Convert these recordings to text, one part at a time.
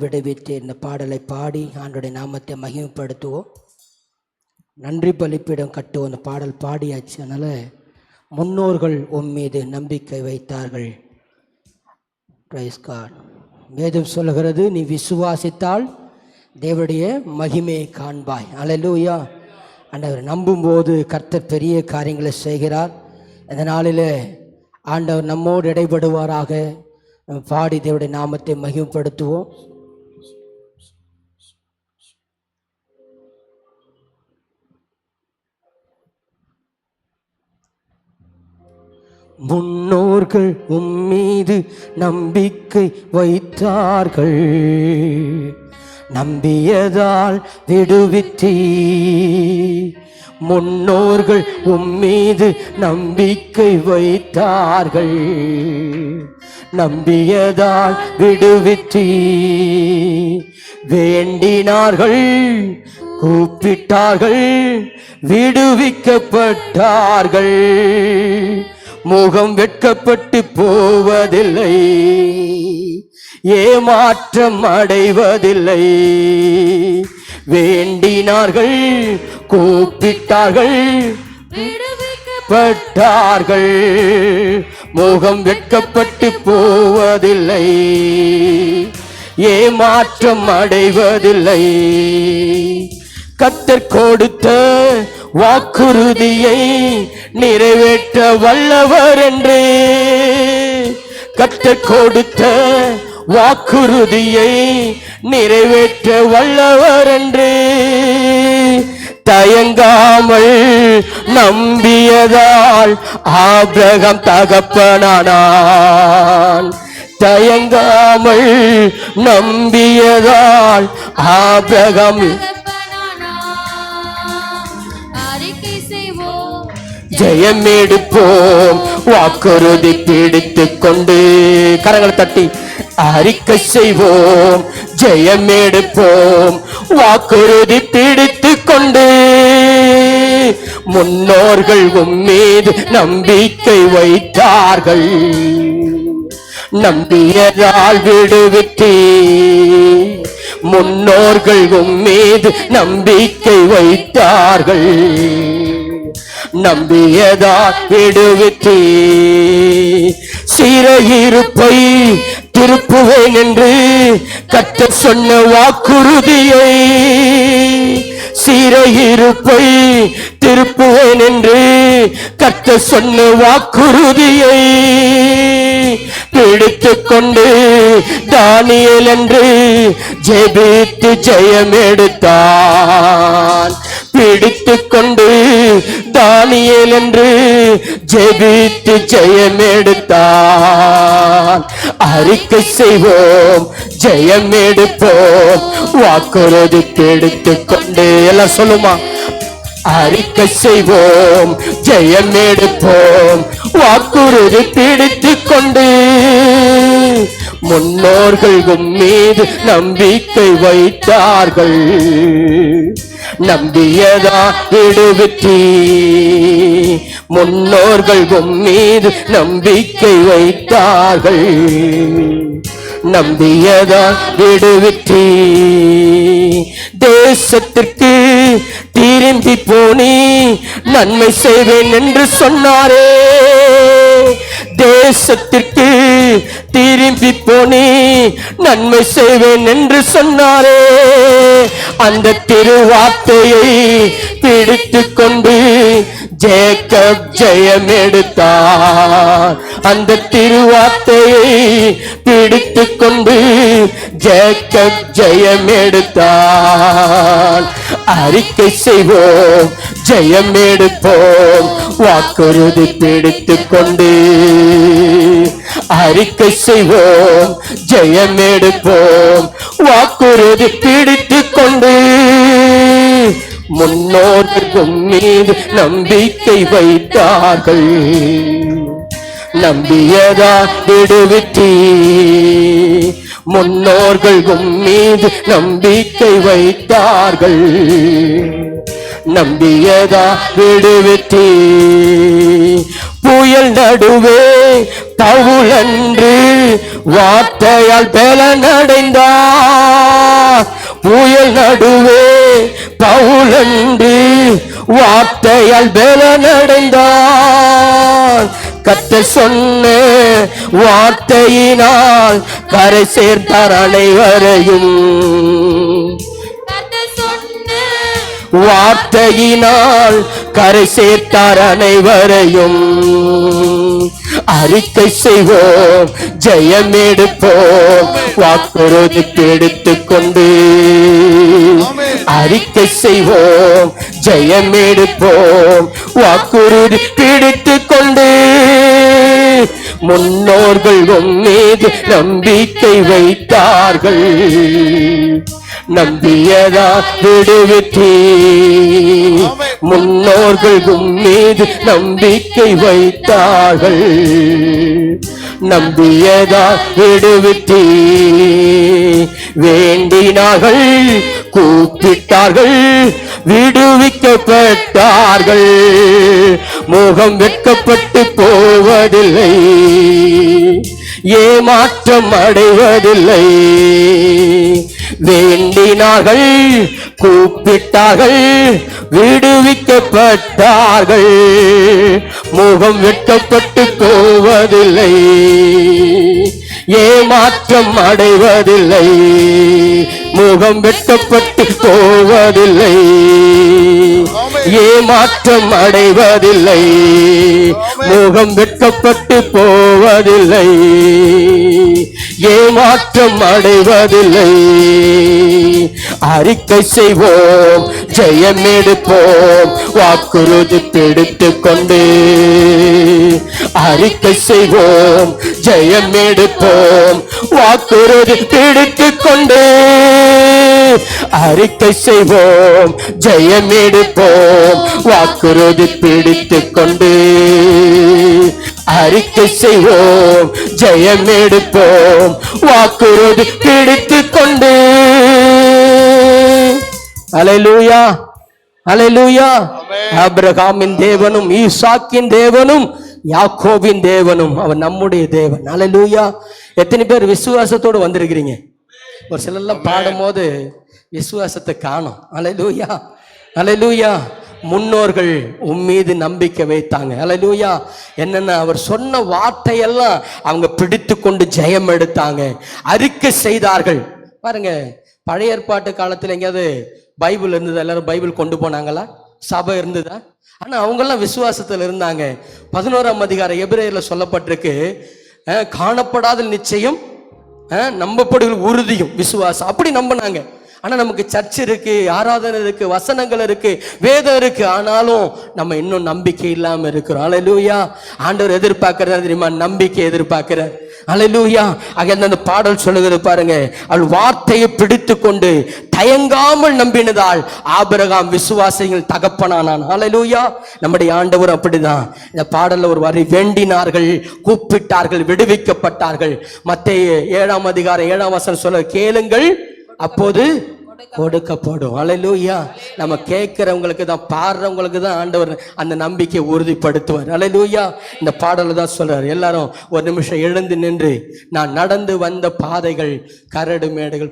விடுவித்து இந்த பாடலை பாடி ஆண்டோடைய நாமத்தை மகிமைப்படுத்துவோம். நன்றி பலிப்பிடம் கட்டுவோம். அந்த பாடல் பாடியாச்சு. அதனால் முன்னோர்கள் மீது நம்பிக்கை வைத்தார்கள். Praise God. வேதம் சொல்லுகிறது, நீ விசுவாசித்தால் தேவனுடைய மகிமையை காண்பாய். அல்லேலூயா. ஆண்டவர் நம்பும்போது கர்த்தர் பெரிய காரியங்களை செய்கிறார். இந்த நாளில் ஆண்டவர் நம்மோடு இடைபடுவாராக. பாடி தேவனுடைய நாமத்தை மகிமைப்படுத்துவோம். முன்னோர்கள் மீது நம்பிக்கை வைத்தார்கள், நம்பியதால் விடுவித்தீ. முன்னோர்கள் மீது நம்பிக்கை வைத்தார்கள், நம்பியதால் விடுவித்தீ. வேண்டினார்கள், கூப்பிட்டார்கள், விடுவிக்கப்பட்டார்கள். முகம் வெட்கப்பட்டு போவதில்லை, ஏமாற்றம் அடைவதில்லை. வேண்டினார்கள், கூப்பிட்டார்கள், விடுவிக்கப்பட்டார்கள். முகம் வெட்கப்பட்டு போவதில்லை, ஏமாற்றம் அடைவதில்லை. கர்த்தர் கொடுத்த வாக்குறுதியை நிறைவேற்ற வல்லவர் என்றே. கர்த்தர் கொடுத்த வாக்குறுதியை நிறைவேற்ற வல்லவர் என்றே. தயங்காமல் நம்பியதால் ஆபிரகாம் தகப்பனானான். தயங்காமல் நம்பியதால் ஆபிரகாம். ஜெயம் எடுப்போம், வாக்குறுதி பிடித்துக் கொண்டு கரங்களை தட்டி அறிக்கை செய்வோம். ஜெயம் எடுப்போம், வாக்குறுதி பிடித்துக் கொண்டு. முன்னோர்கள் மீது நம்பிக்கை வைத்தார்கள், நம்பியதால் விடுவித்தீ. முன்னோர்கள் மீது நம்பிக்கை வைத்தார்கள், நம்பியதால் விடுவித்தீ. சிறையிருப்பை திருப்புவேன் என்று கர்த்தர் சொன்ன வாக்குறுதியை, சிறையிருப்பை திருப்புவேன் என்று கர்த்தர் சொன்ன வாக்குறுதியை பிடித்துக் கொண்டு தானியேல் என்று ஜெபித்து ஜெயம் எடுத்தான். பிடித்துக் கொண்டு தானியேல் என்று ஜெபித்து ஜெயம் எடுத்தான். அறிக்கை செய்வோம், ஜெயம் எடுப்போம், வாக்குறுதி பிடித்துக் கொண்டு. எல்லாம் சொல்லுமா? அறிக்கை செய்வோம், ஜெயம் எடுப்போம், வாக்குறுதி பிடித்துக் கொண்டு. முன்னோர்கள் மீது நம்பிக்கை வைத்தார்கள், நம்பியதா விடுவித்தீ. முன்னோர்கள் மீது நம்பிக்கை வைத்தார்கள், நம்பியதா விடுவித்தீ. தேசத்திற்கு திரும்பி போனி நன்மை செய்வேன் என்று சொன்னாரே. தேசத்திற்கு திரும்பி போனி நன்மை செய்வேன் என்று சொன்னாரே. அந்த திருவார்த்தையை பிடித்துக் கொண்டு ஜேக்கப் ஜெயம் எடுத்தார். அந்த திருவார்த்தையை பிடித்துக் கொண்டு ஜேக்கப் ஜெயம் எடுத்தார். அறிக்கை செய்வோம், ஜெயம் எடுப்போம், வாக்குறுதி பிடித்துக் கொண்டு. அறிக்கை செய்வோம், ஜெயம் எடுப்போம், வாக்குறுதி பிடித்துக் கொண்டு. முன்னோர்கள் மீது நம்பிக்கை வைத்தார்கள், நம்பியதா விடுவித்தீ. முன்னோர்கள் மீது நம்பிக்கை வைத்தார்கள், நம்பியதா விடுவித்தீ. புயல் நடுவே பவுலன்று வார்த்தையால் பலனடைந்தார். புயல் நடுவே பவுலன்று வார்த்தையால் பலனடைந்தார். கர்த்தர் சொன்ன வார்த்தையினால் கரை சேர்த்தார் அனைவரையும். வார்த்தையினால் கரை சேர்த்தார் அனைவரையும். அறிக்கை செய்வோம், ஜெயம் எடுப்போம், வாக்குறுதி எடுத்துக் கொண்டு. அறிக்கை செய்வோம், ஜெயம் எடுப்போம், வாக்குறுதி பிடித்துக் கொண்டு. முன்னோர்கள் மீது நம்பிக்கை வைத்தார்கள், நம்பியதா விடுவித்தீ. முன்னோர்கள் மீது நம்பிக்கை வைத்தார்கள், நம்பியதா விடுவித்தீ. வேண்டினார்கள், கூப்பிட்டார்கள், விடுவிக்கப்பட்டார்கள். முகம் வெட்கப்பட்டு போவதில்லை, ஏமாற்றம் அடைவதில்லை. வேண்டினார்கள், கூப்பிட்டார்கள், விடுவிக்கப்பட்டார்கள். முகம் வெட்கப்பட்டு போவதில்லை, ஏமாற்றம் அடைவதில்லை. முகம் வெட்கப்பட்டு போவதில்லை, ஏமாற்றம் அடைவதில்லை. முகம் வெட்கப்பட்டு போவதில்லை, ஏமாற்றம் அடைவதில்லை. அறிக்கை செய்வோம், ஜெயம் எடுப்போம், வாக்குறுதி பிடித்துக் கொண்டு. அறிக்கை செய்வோம், ஜெயம் எடுப்போம், வாக்குறுதி பிடித்துக் கொண்டு. அறிக்கை செய்வோம், ஜெயம் எடுப்போம், வாக்குறுதி பிடித்துக் கொண்டு. அறிக்கை செய்வோம், ஜெயம் எடுப்போம், வாக்குறுதி பிடித்துக் கொண்டு. அல்லேலூயா, அல்லேலூயா. ஆபிரகாமின் தேவனும், ஈசாக்கின் தேவனும், யாக்கோபின் தேவனும் அவர் நம்முடைய தேவன். அல்லேலூயா. எத்தனை பேர் விசுவாசத்தோடு வந்திருக்கிறீங்க? ஒரு சிலர்லாம் பாடும் போது விசுவாசத்தை காணும். அல்லேலூயா, அல்லேலூயா. முன்னோர்கள் உம்மீது நம்பிக்கை வைத்தாங்க. அல்லேலூயா. என்னன்னா அவர் சொன்ன வார்த்தையெல்லாம் அவங்க பிடித்து கொண்டு ஜெயம் எடுத்தாங்க, அறிக்கை செய்தார்கள். பாருங்க, பழைய ஏற்பாட்டு காலத்தில் எங்கேயாவது பைபிள் இருந்தது? எல்லாரும் பைபிள் கொண்டு போனாங்களா? சபை இருந்ததா? ஆனா அவங்கெல்லாம் விசுவாசத்தில் இருந்தாங்க. 11ஆம் அதிகாரம் எபிரேயர்ல சொல்லப்பட்டிருக்கு, காணப்படாத நிச்சயம், நம்பப்படுகிற உறுதியும் விசுவாசம். அப்படி நம்பினாங்க. ஆனா நமக்கு சர்ச் இருக்கு, ஆராதனை இருக்கு, வசனங்கள் இருக்கு, வேதம் இருக்கு, ஆனாலும் நம்ம இன்னும் நம்பிக்கை இல்லாம இருக்கிறோம். அல்லேலூயா. ஆண்டவர் எதிர்பார்க்கிறார் தெரியுமா? நம்பிக்கை எதிர்பார்க்கிறார். அல்லேலூயா. அந்த பாடல் சொல்லுகிறது பாருங்க, அவள் வார்த்தையை பிடித்து கொண்டு தயங்காமல் நம்பினதால் ஆபிரகாம் விசுவாசிகள் தகப்பனானான். அல்லேலூயா. நம்முடைய ஆண்டவர் அப்படிதான். இந்த பாடல்ல ஒரு வரி, வேண்டினார்கள், கூப்பிட்டார்கள், விடுவிக்கப்பட்டார்கள். மத்தேயு 7ஆம் அதிகாரம் 7ஆம் வசனம் சொல்ல, கேளுங்கள் அப்போது கொடுக்கப்படும். அல்லேலூயா. நம்ம கேட்கிறவங்களுக்கு தான், பாடுறவங்களுக்கு தான் ஆண்டவர் அந்த நம்பிக்கையை உறுதிப்படுத்துவார். அல்லேலூயா. இந்த பாடல தான் சொல்றாரு. எல்லாரும் ஒரு நிமிஷம் எழுந்து நின்று, நான் நடந்து வந்த பாதைகள் கரடு மேடுகள்.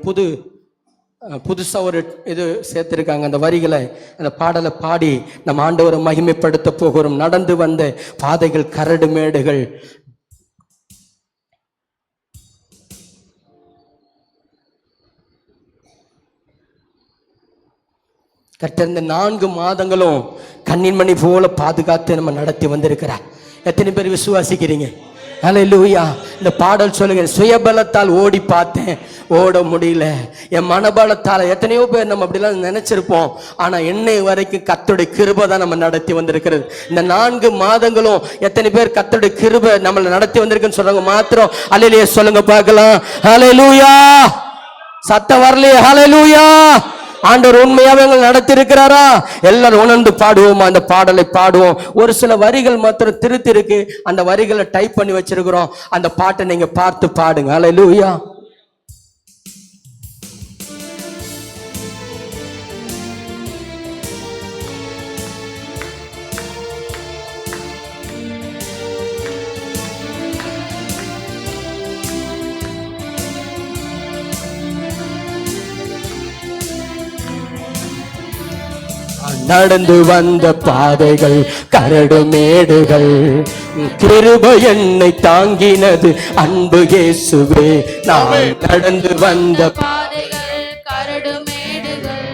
புதுசா ஒரு இது சேர்த்திருக்காங்க, அந்த வரிகளை, அந்த பாடலை பாடி நம்ம ஆண்டவரை மகிமைப்படுத்த போகிறோம். நடந்து வந்த பாதைகள் கரடு மேடுகள். கர்த்தர் இந்த 4 மாதங்களும் கண்ணின்மணி போல பாதுகாத்து நம்ம நடத்தி வந்திருக்கிறார். எத்தனை பேர் விசுவாசிக்கிறீங்க? அல்லேலூயா. இந்த பாடல் சொல்லுங்க, சுயபலத்தால் ஓடி பார்த்தேன், ஓட முடியல, என் மனபலத்தால். எத்தனையோ பேர் நம்ம அப்படிலாம் நினைச்சிருப்போம். ஆனா என்னை வரைக்கும் கர்த்தருடைய கிருபை தான் நம்ம நடத்தி வந்திருக்கிறது. இந்த 4 மாதங்களும் எத்தனை பேர் கர்த்தருடைய கிருபை நம்மளை நடத்தி வந்திருக்குன்னு சொல்றாங்க மாத்திரம் அல்லேலூயா சொல்லுங்க பார்க்கலாம். அல்லேலூயா. சத்தம் வரலையே? அல்லேலூயா. ஆண்டவர் உண்மையாவே எங்களை நடத்தி இருக்கிறாரா? எல்லாரும் உணர்ந்து பாடுவோமா? அந்த பாடலை பாடுவோம். ஒரு சில வரிகள் மாத்திரம் திருத்தி இருக்கு, அந்த வரிகளை டைப் பண்ணி வச்சிருக்கிறோம். அந்த பாட்டை நீங்க பார்த்து பாடுங்க. அல்லேலூயா. நடந்து வந்த பாதைகள் கரடு மேடுகள், கிருபை என்னை தாங்கினது அன்பு இயேசுவே. நான் நடந்து வந்த பாதைகள் கரடு மேடுகள்,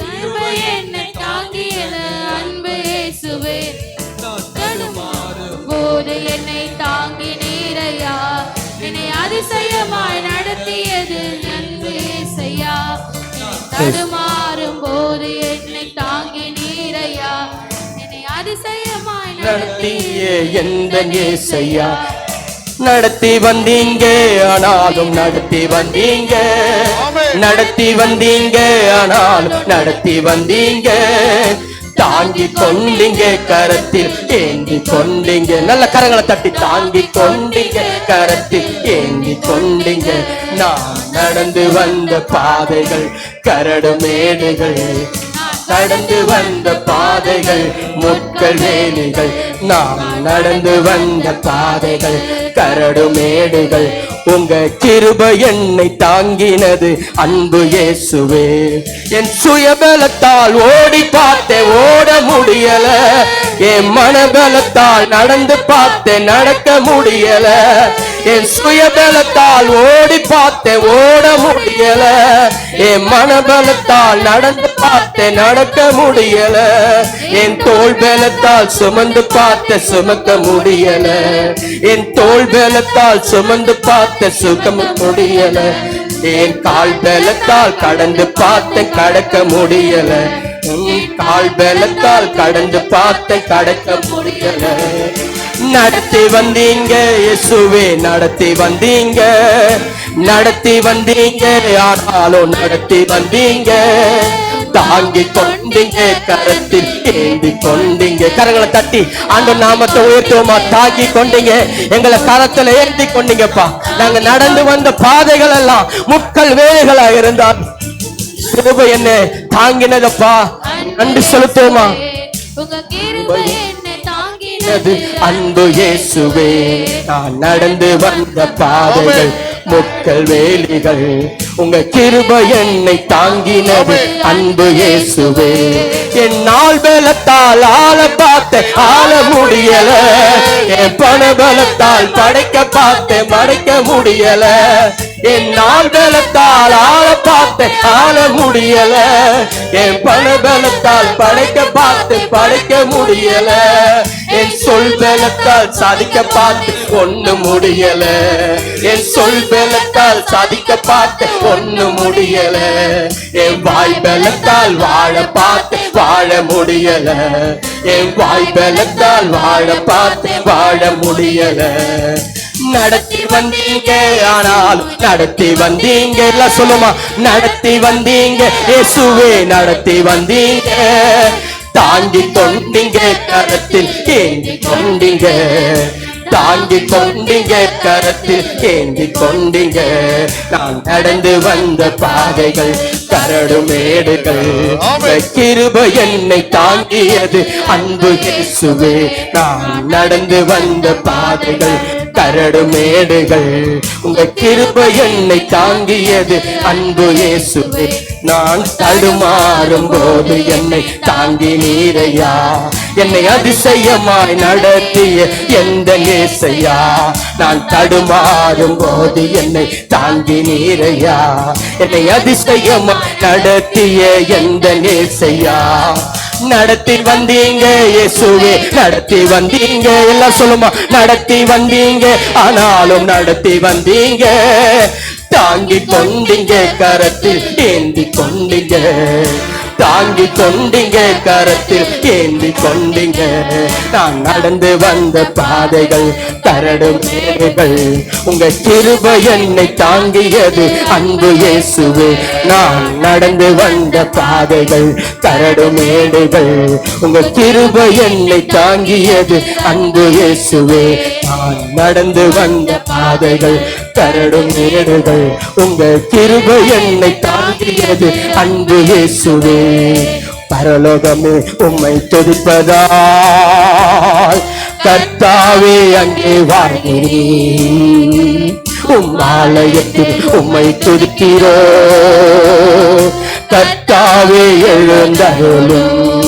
கிருபை என்னை தாங்கியது அன்பு இயேசுவே. தடுமாறும் போது என்னை தாங்கி நீரையா, என்னை அதிசயமாய் நடத்தியது அன்பு இயேசையா. தடுமாறும் போது என்னை தாங்கி நீரையா, என்னை அதிசயமாய் நடத்திய எந்த இயேசையா. நடத்தி வந்தீங்க ஆனாலும் நடத்தி வந்தீங்க, நடத்தி வந்தீங்க ஆனாலும் நடத்தி வந்தீங்க, தாங்கி கொண்டீங்க கரத்தில் ஏந்தி கொண்டீங்க. நல்ல கரங்களை தட்டி தாங்கி கொண்டீங்க கரத்தில் ஏந்தி கொண்டீங்க. நான் நடந்து வந்த பாதைகள் கரடு மேடுகள், நடந்து வந்த பாதைகள் முட்கள் வேலிகள், நாம் நடந்து வந்த பாதைகள் கரடு மேடுகள், உங்க கிருபை என்னை தாங்கினது அன்பு இயேசுவே. என் சுயபலத்தால் ஓடி பார்த்தேன் ஓட முடியல, என் மனபலத்தால் நடந்து பார்த்தேன் நடக்க முடியல, என் சுயபலத்தால் ஓடி பார்த்தேன் ஓட முடியல, என் மனபலத்தால் நடந்து பார்த்தேன் நடக்க முடியல, என் தோள் பலத்தால் சுமந்து பார்த்த சுமக்க முடியல, என் தோள் பலத்தால் சுமந்து பார்த்த சுகம் முடியல, என் கால் பலத்தால் கடந்து பார்த்த கடக்க முடியல, கால் பலத்தால் கடந்து பார்த்த கடக்க முடியல. நடத்தி வந்தீங்க இயேசுவே, நடத்தி வந்தீங்க, நடத்தி வந்தீங்க ஆனாலும் நடத்தி வந்தீங்க, தாங்கி கொண்டீங்க கரத்தில் ஏந்தி கொண்டீங்க. கரங்களை தட்டி ஆண்டவர் நாமத்தை உயர்த்துவோமா. தாங்கி கொண்டீங்க, எங்களை கரத்துல ஏந்தி கொண்டீங்கப்பா. நாங்க நடந்து வந்த பாதைகள் எல்லாம் முட்கள் வேலைகளா இருந்தால் கிருபை என்ன தாங்கினதப்பா. நன்றி செலுத்துவோமா. அன்பு இயேசுவே, நான் நடந்து வந்த பாதைகள் முட்கள் வேலிகள், உங்க கிருபை என்னை தாங்கினது அன்பு இயேசுவே. என் நாள் பலத்தால் ஆள பார்த்த ஆள முடியல, என் பண பலத்தால் படைக்க பார்த்த படைக்க முடியல, என் நாள் பலத்தால் ஆள பார்த்த ஆள முடியல, என் பண பலத்தால் படைக்க பார்த்து படைக்க முடியல, என் சொல் பலத்தால் சாதிக்க பார்த்து ஒண்ணு முடியல, என் சொல் பலத்தால் சாதிக்க பார்த்து ஒண்ணு முடியல, என் வாய் பலத்தால் வாழ பார்த்து வாழ முடியல, என் வாய் பலத்தால் வாழ பார்த்து வாழ முடியல. நடத்தி வந்தீங்க ஆனாலும் நடத்தி வந்தீங்க, எல்லாம் சொல்லுமா. நடத்தி வந்தீங்க இயேசுவே, நடத்தி வந்தீங்க, தாங்கி கொண்டீங்க கரத்தில் ஏந்தி கொண்டீங்க, தாங்கி கொண்டீங்க கரத்தில் ஏந்தி கொண்டீங்க. நான் நடந்து வந்த பாதைகள் கரடு மேடுகள், கிருபை என்னை தாங்கியது அன்பு இயேசுவே. நான் நடந்து வந்த பாதைகள் கரடு மேடுகள், உங்க கிருபை என்னை தாங்கியது அன்பு இயேசுவே. நான் தடுமாறும் போது என்னை தாங்கி நீரையா, என்னை அதிசயமாய் நடத்திய எந்த நேசையா. நான் தடுமாறும் போது என்னை தாங்கி நீரையா, என்னை அதிசயமாய் நடத்திய எந்த நேசையா. நடத்தி வந்தீங்க இயேசுவே, நடத்தி வந்தீங்க, எல்லாம் சொல்லுமா. நடத்தி வந்தீங்க ஆனாலும் நடத்தி வந்தீங்க, தாங்கி கொண்டீங்க கரத்தில் ஏந்தி கொண்டீங்க, தாங்கி கொண்டீங்க கரத்தில் ஏந்தி கொண்டீங்க. நான் நடந்து வந்த பாதைகள் கரடு மேடுகள், உங்க கிருபை என்னை தாங்கியது அன்பு இயேசுவே. நான் நடந்து வந்த பாதைகள் கரடு மேடுகள், உங்க கிருபை என்னை தாங்கியது அன்பு இயேசுவே. நான் நடந்து வந்த பாதைகள் கரடு மேடுகள், உங்க கிருபை என்னை தாங்கியது அன்பு இயேசுவே. பரலோகமே உம்மை துதிப்பதால் கர்த்தாவே அங்கே வாழ்கிறீர், உம் ஆலயத்தில் உம்மை துதிக்கிறோ கர்த்தாவே எழுந்தருளும்,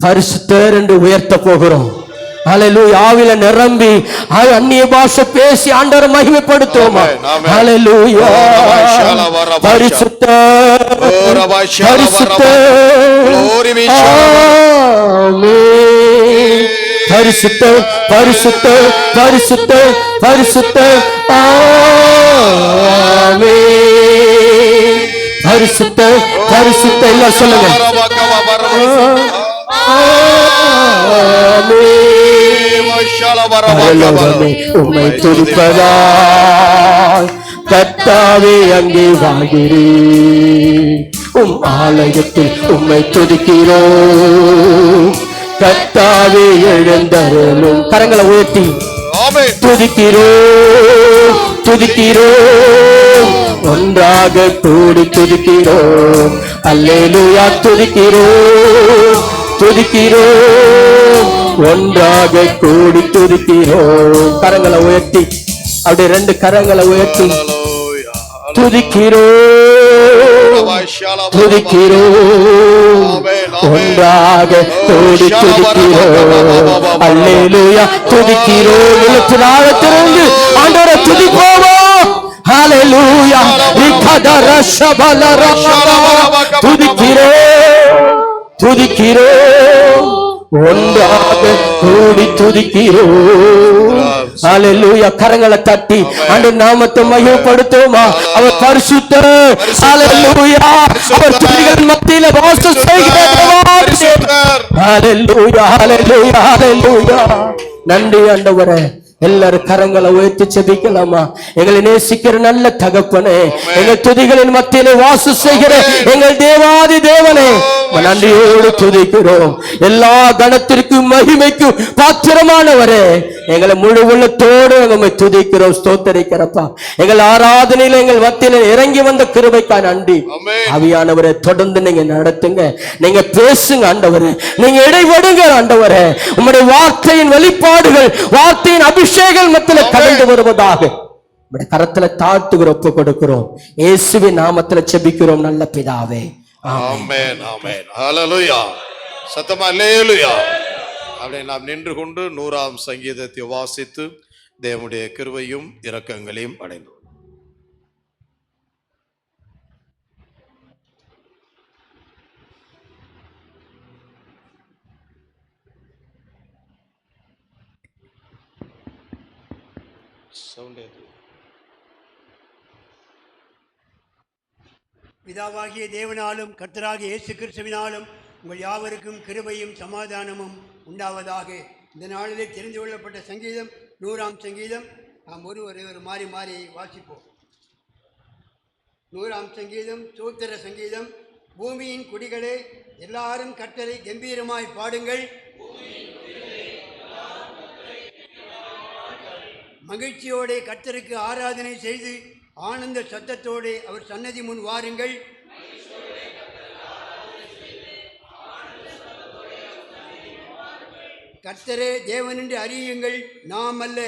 பரிசுத்தர் என்று உயர்த்த போகிறோம். ஹalleluya. ஆவில நிரம்பி அந்நிய பாஷை பேசி ஆண்டவரை மகிமைப்படுத்துவோமா? ஹalleluya. பரிசுத்தர் பரிசுத்தர் ஆமென். பரிசுத்தர் பரிசுத்தர் பரிசுத்தர் பரிசுத்தர் ஆமென். பரிசுத்தர் பரிசுத்தர் எல்லாம் சொல்லுங்க. உம்மை துதிப்பதாய் கர்த்தாவே அங்கே வாழ்கிறேன். ஆலயத்தில் உம்மை துதிக்கிறோம் கர்த்தாவே எழுந்தருளும். கரங்களை உயர்த்தி துதிக்கிறோம் துதிக்கிறோம் ஒன்றாக கூடி துதிக்கிறோம். அல்லேலூயா. துதிக்கிறோம் துதிக்கிறோம் ஒன்றாக கூடி துதிக்கிறோம். கரங்களை உயர்த்தி அப்படியே 2 கரங்களை உயர்த்தி துதிக்கிறோம் துதிக்கிறோம் ஒன்றாக கூடி துதிக்கிறோம். அல்லேலூயா. துதிக்கிறோம். நிலத்திலிருந்து ஆண்டவரை துதிப்போமா? ஹalleluya. துதிக்கிறோம் துதிக்கிறோம் ஒன்றாக கூடி துதிக்கிறோம். ஹalleluya. கரங்களை தட்டி ஆண்டவர் நாமத்தை மகிமைப்படுத்துவோமா? அவர் பரிசுத்தர். ஹalleluya. அவர் துதிகளின் மத்தியிலே வாசம் செய்கிறார். ஹalleluya ஹalleluya ஹalleluya. நன்றி ஆண்டவரே. எல்லாரும் கரங்களை உயர்த்தி செபிக்கலாமா? எங்களை நேசிக்கிற நல்ல தகப்பனே, எங்கள் துதிகளின் மத்தியிலே வாசம் செய்கிற எங்கள் தேவாதி தேவனே, நன்றியோடு துதிக்கிறோம். எல்லா கணத்திற்கும் மகிமைக்கும் பாத்திரமானவரே, எங்களை முழு உள்ளத்தோடு எங்களை துதிக்கிறோம், ஸ்தோத்தரிக்கிறப்பா. எங்கள் ஆராதனையில எங்கள் மத்தியில இறங்கி வந்த கிருபைக்காய் நன்றி. ஆவியானவரை தொடர்ந்து நீங்க நடத்துங்க, நீங்க பேசுங்க ஆண்டவரே, நீங்க இடைபடுங்க ஆண்டவரே. உம்முடைய வார்த்தையின் வெளிப்பாடுகள், வார்த்தையின் அபிஷேகம் மத்தியில கடந்து வருவதாக உம்முடைய கரத்துல தாழ்த்துகிற ஒப்பு கொடுக்கிறோம். இயேசுவின் நாமத்துல செபிக்கிறோம் நல்ல பிதாவே. ஆமென் ஆமென். ஹalleluya. சத்தமா அல்லேலூயா. அப்படியே நாம் நின்று கொண்டு 100ஆம் சங்கீதத்தை வாசித்து தேவனுடைய கிருபையும் இரக்கங்களையும் அடைந்தோம். பிதாவாகிய தேவனாலும் கர்த்தராகிய இயேசு கிறிஸ்துவினாலும் உங்கள் யாவருக்கும் கிருபையும் சமாதானமும் உண்டாவதாக. இந்த நாளிலே தெரிந்து கொள்ளப்பட்ட சங்கீதம் 100ஆம் சங்கீதம். நாம் ஒருவர் மாறி மாறி வாசிப்போம். 100ஆம் சங்கீதம் ஸ்தோத்திர சங்கீதம். பூமியின் குடிகளே, எல்லாரும் கர்த்தரை கம்பீரமாய் பாடுங்கள். மகிழ்ச்சியோടെ கர்த்தருக்கு ஆராதனை செய்து ஆனந்த சத்தத்தோடு அவர் சன்னதி முன் வாருங்கள். கர்த்தரே தேவன் என்று அறியுங்கள். நாம் அல்ல,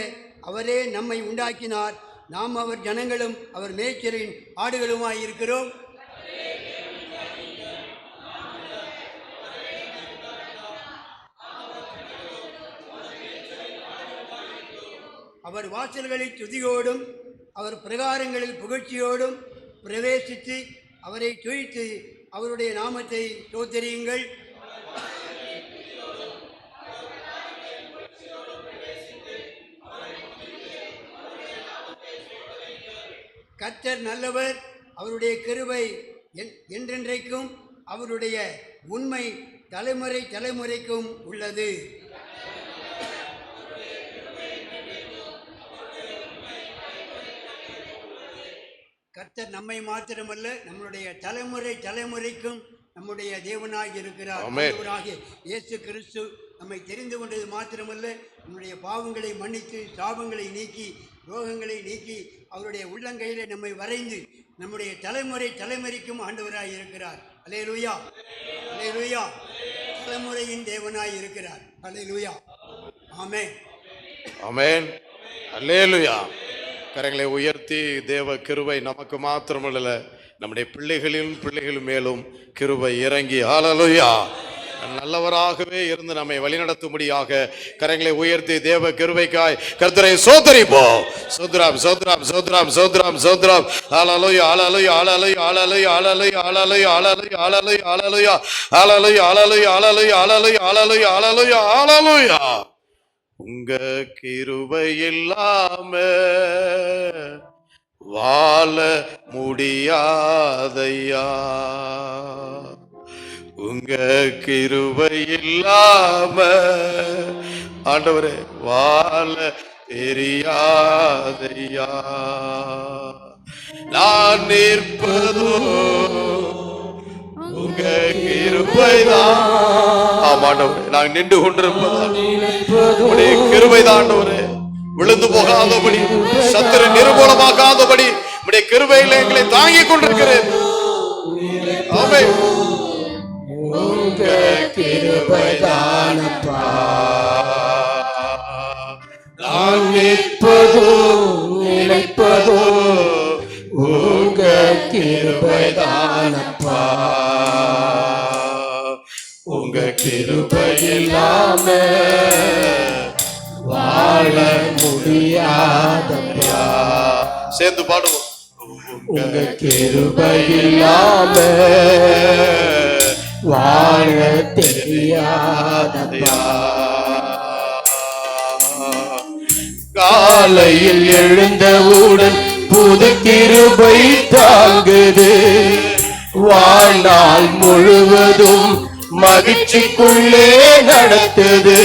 அவரே நம்மை உண்டாக்கினார். நாம் அவர் ஜனங்களும் அவர் மேய்ச்சலின் ஆடுகளுமாய் இருக்கிறோம். அவர் வாசல்களில் துதியோடும் அவர் பிரகாரங்களில் புகழ்ச்சியோடும் பிரவேசித்து அவரை துதித்து அவருடைய நாமத்தை ஸ்தோத்திரியுங்கள். கர்த்தர் நல்லவர், அவருடைய கிருபை என்றென்றைக்கும், அவருடைய உண்மை தலைமுறை தலைமுறைக்கும் உள்ளது. கர்த்தர் நம்மை மாத்திரமல்ல, நம்முடைய தலைமுறை தலைமுறைக்கும் நம்முடைய தேவனாய் இருக்கிறார். ஆண்டவராகிய இயேசு கிறிஸ்து நம்மை தெரிந்து கொண்டது மாத்திரமல்ல, நம்முடைய பாவங்களை மன்னித்து சாபங்களை நீக்கி ரோகங்களை நீக்கி அவருடைய உள்ளங்கையிலே நம்மை வரைந்து நம்முடைய தலைமுறை தலைமுறைக்கும் ஆண்டவராய் இருக்கிறார். அல்லேலூயா அல்லேலூயா. தலைமுறையின் தேவனாய் இருக்கிறார். அல்லேலூயா. ஆமென் ஆமென். அல்லேலூயா. கரங்களை உயர்த்தி தேவ கிருபை நமக்கு மாத்திரமல்ல, நம்முடைய பிள்ளைகளின் பிள்ளைகள் மேலும் கிருபை இறங்கி ஹalleluya நல்லவராகவே இருந்து நம்மை வழிநடத்தும்படியாக கரங்களை உயர்த்தி தேவ கிருபைக்காய் கர்த்தரை சோதரிப்போம். சோத்ராம் சோத்ராம் சோத்ராம் சோத்ராம் சோத்ராம். ஹல்லேலூயா ஹல்லேலூயா ஹல்லேலூயா ஹல்லேலூயா ஹல்லேலூயா ஹல்லேலூயா ஹல்லேலூயா ஹல்லேலூயா ஹல்லேலூயா ஹல்லேலூயா ஹல்லேலூயா ஹல்லேலூயா ஹல்லேலூயா ஹல்லேலூயா ஹல்லேலூயா. உங்க கிருபை இல்லாம வாழ முடியாதையா, உங்க கிருபை இல்லாம ஆண்டவரே வாழ தெரியாதையா. நான் நிற்பதோ உங்க கிருபைதான். ஆமாண்டவரே, நாங்கள் நின்று கொண்டிருப்பதால் உங்களுடைய கிருபைதான் ஆண்டவரே. விழுந்து போகாதபடி, சத்துரு நிர்மூலமாகாதபடி உடைய கிருபையில எங்களை தாங்கிக் கொண்டிருக்கிறேன். ஆமென். உங்க கிருபைதானப்பா நான் நிற்பதோ நிலைப்பதோ, உங்க கிருபைதானப்பா. உங்க கிருபை இல்லாம வாழ முடியாதப்பா. சேர்ந்து பாடுவோம். உங்க கிருபை இல்லாம வாழ தெரியாதப்பா. காலையில் எழுந்தவுடன் புது கிருபை தாங்குது, வாழ்நாள் முழுவதும் மகிழ்ச்சிக்குள்ளே நடத்துது.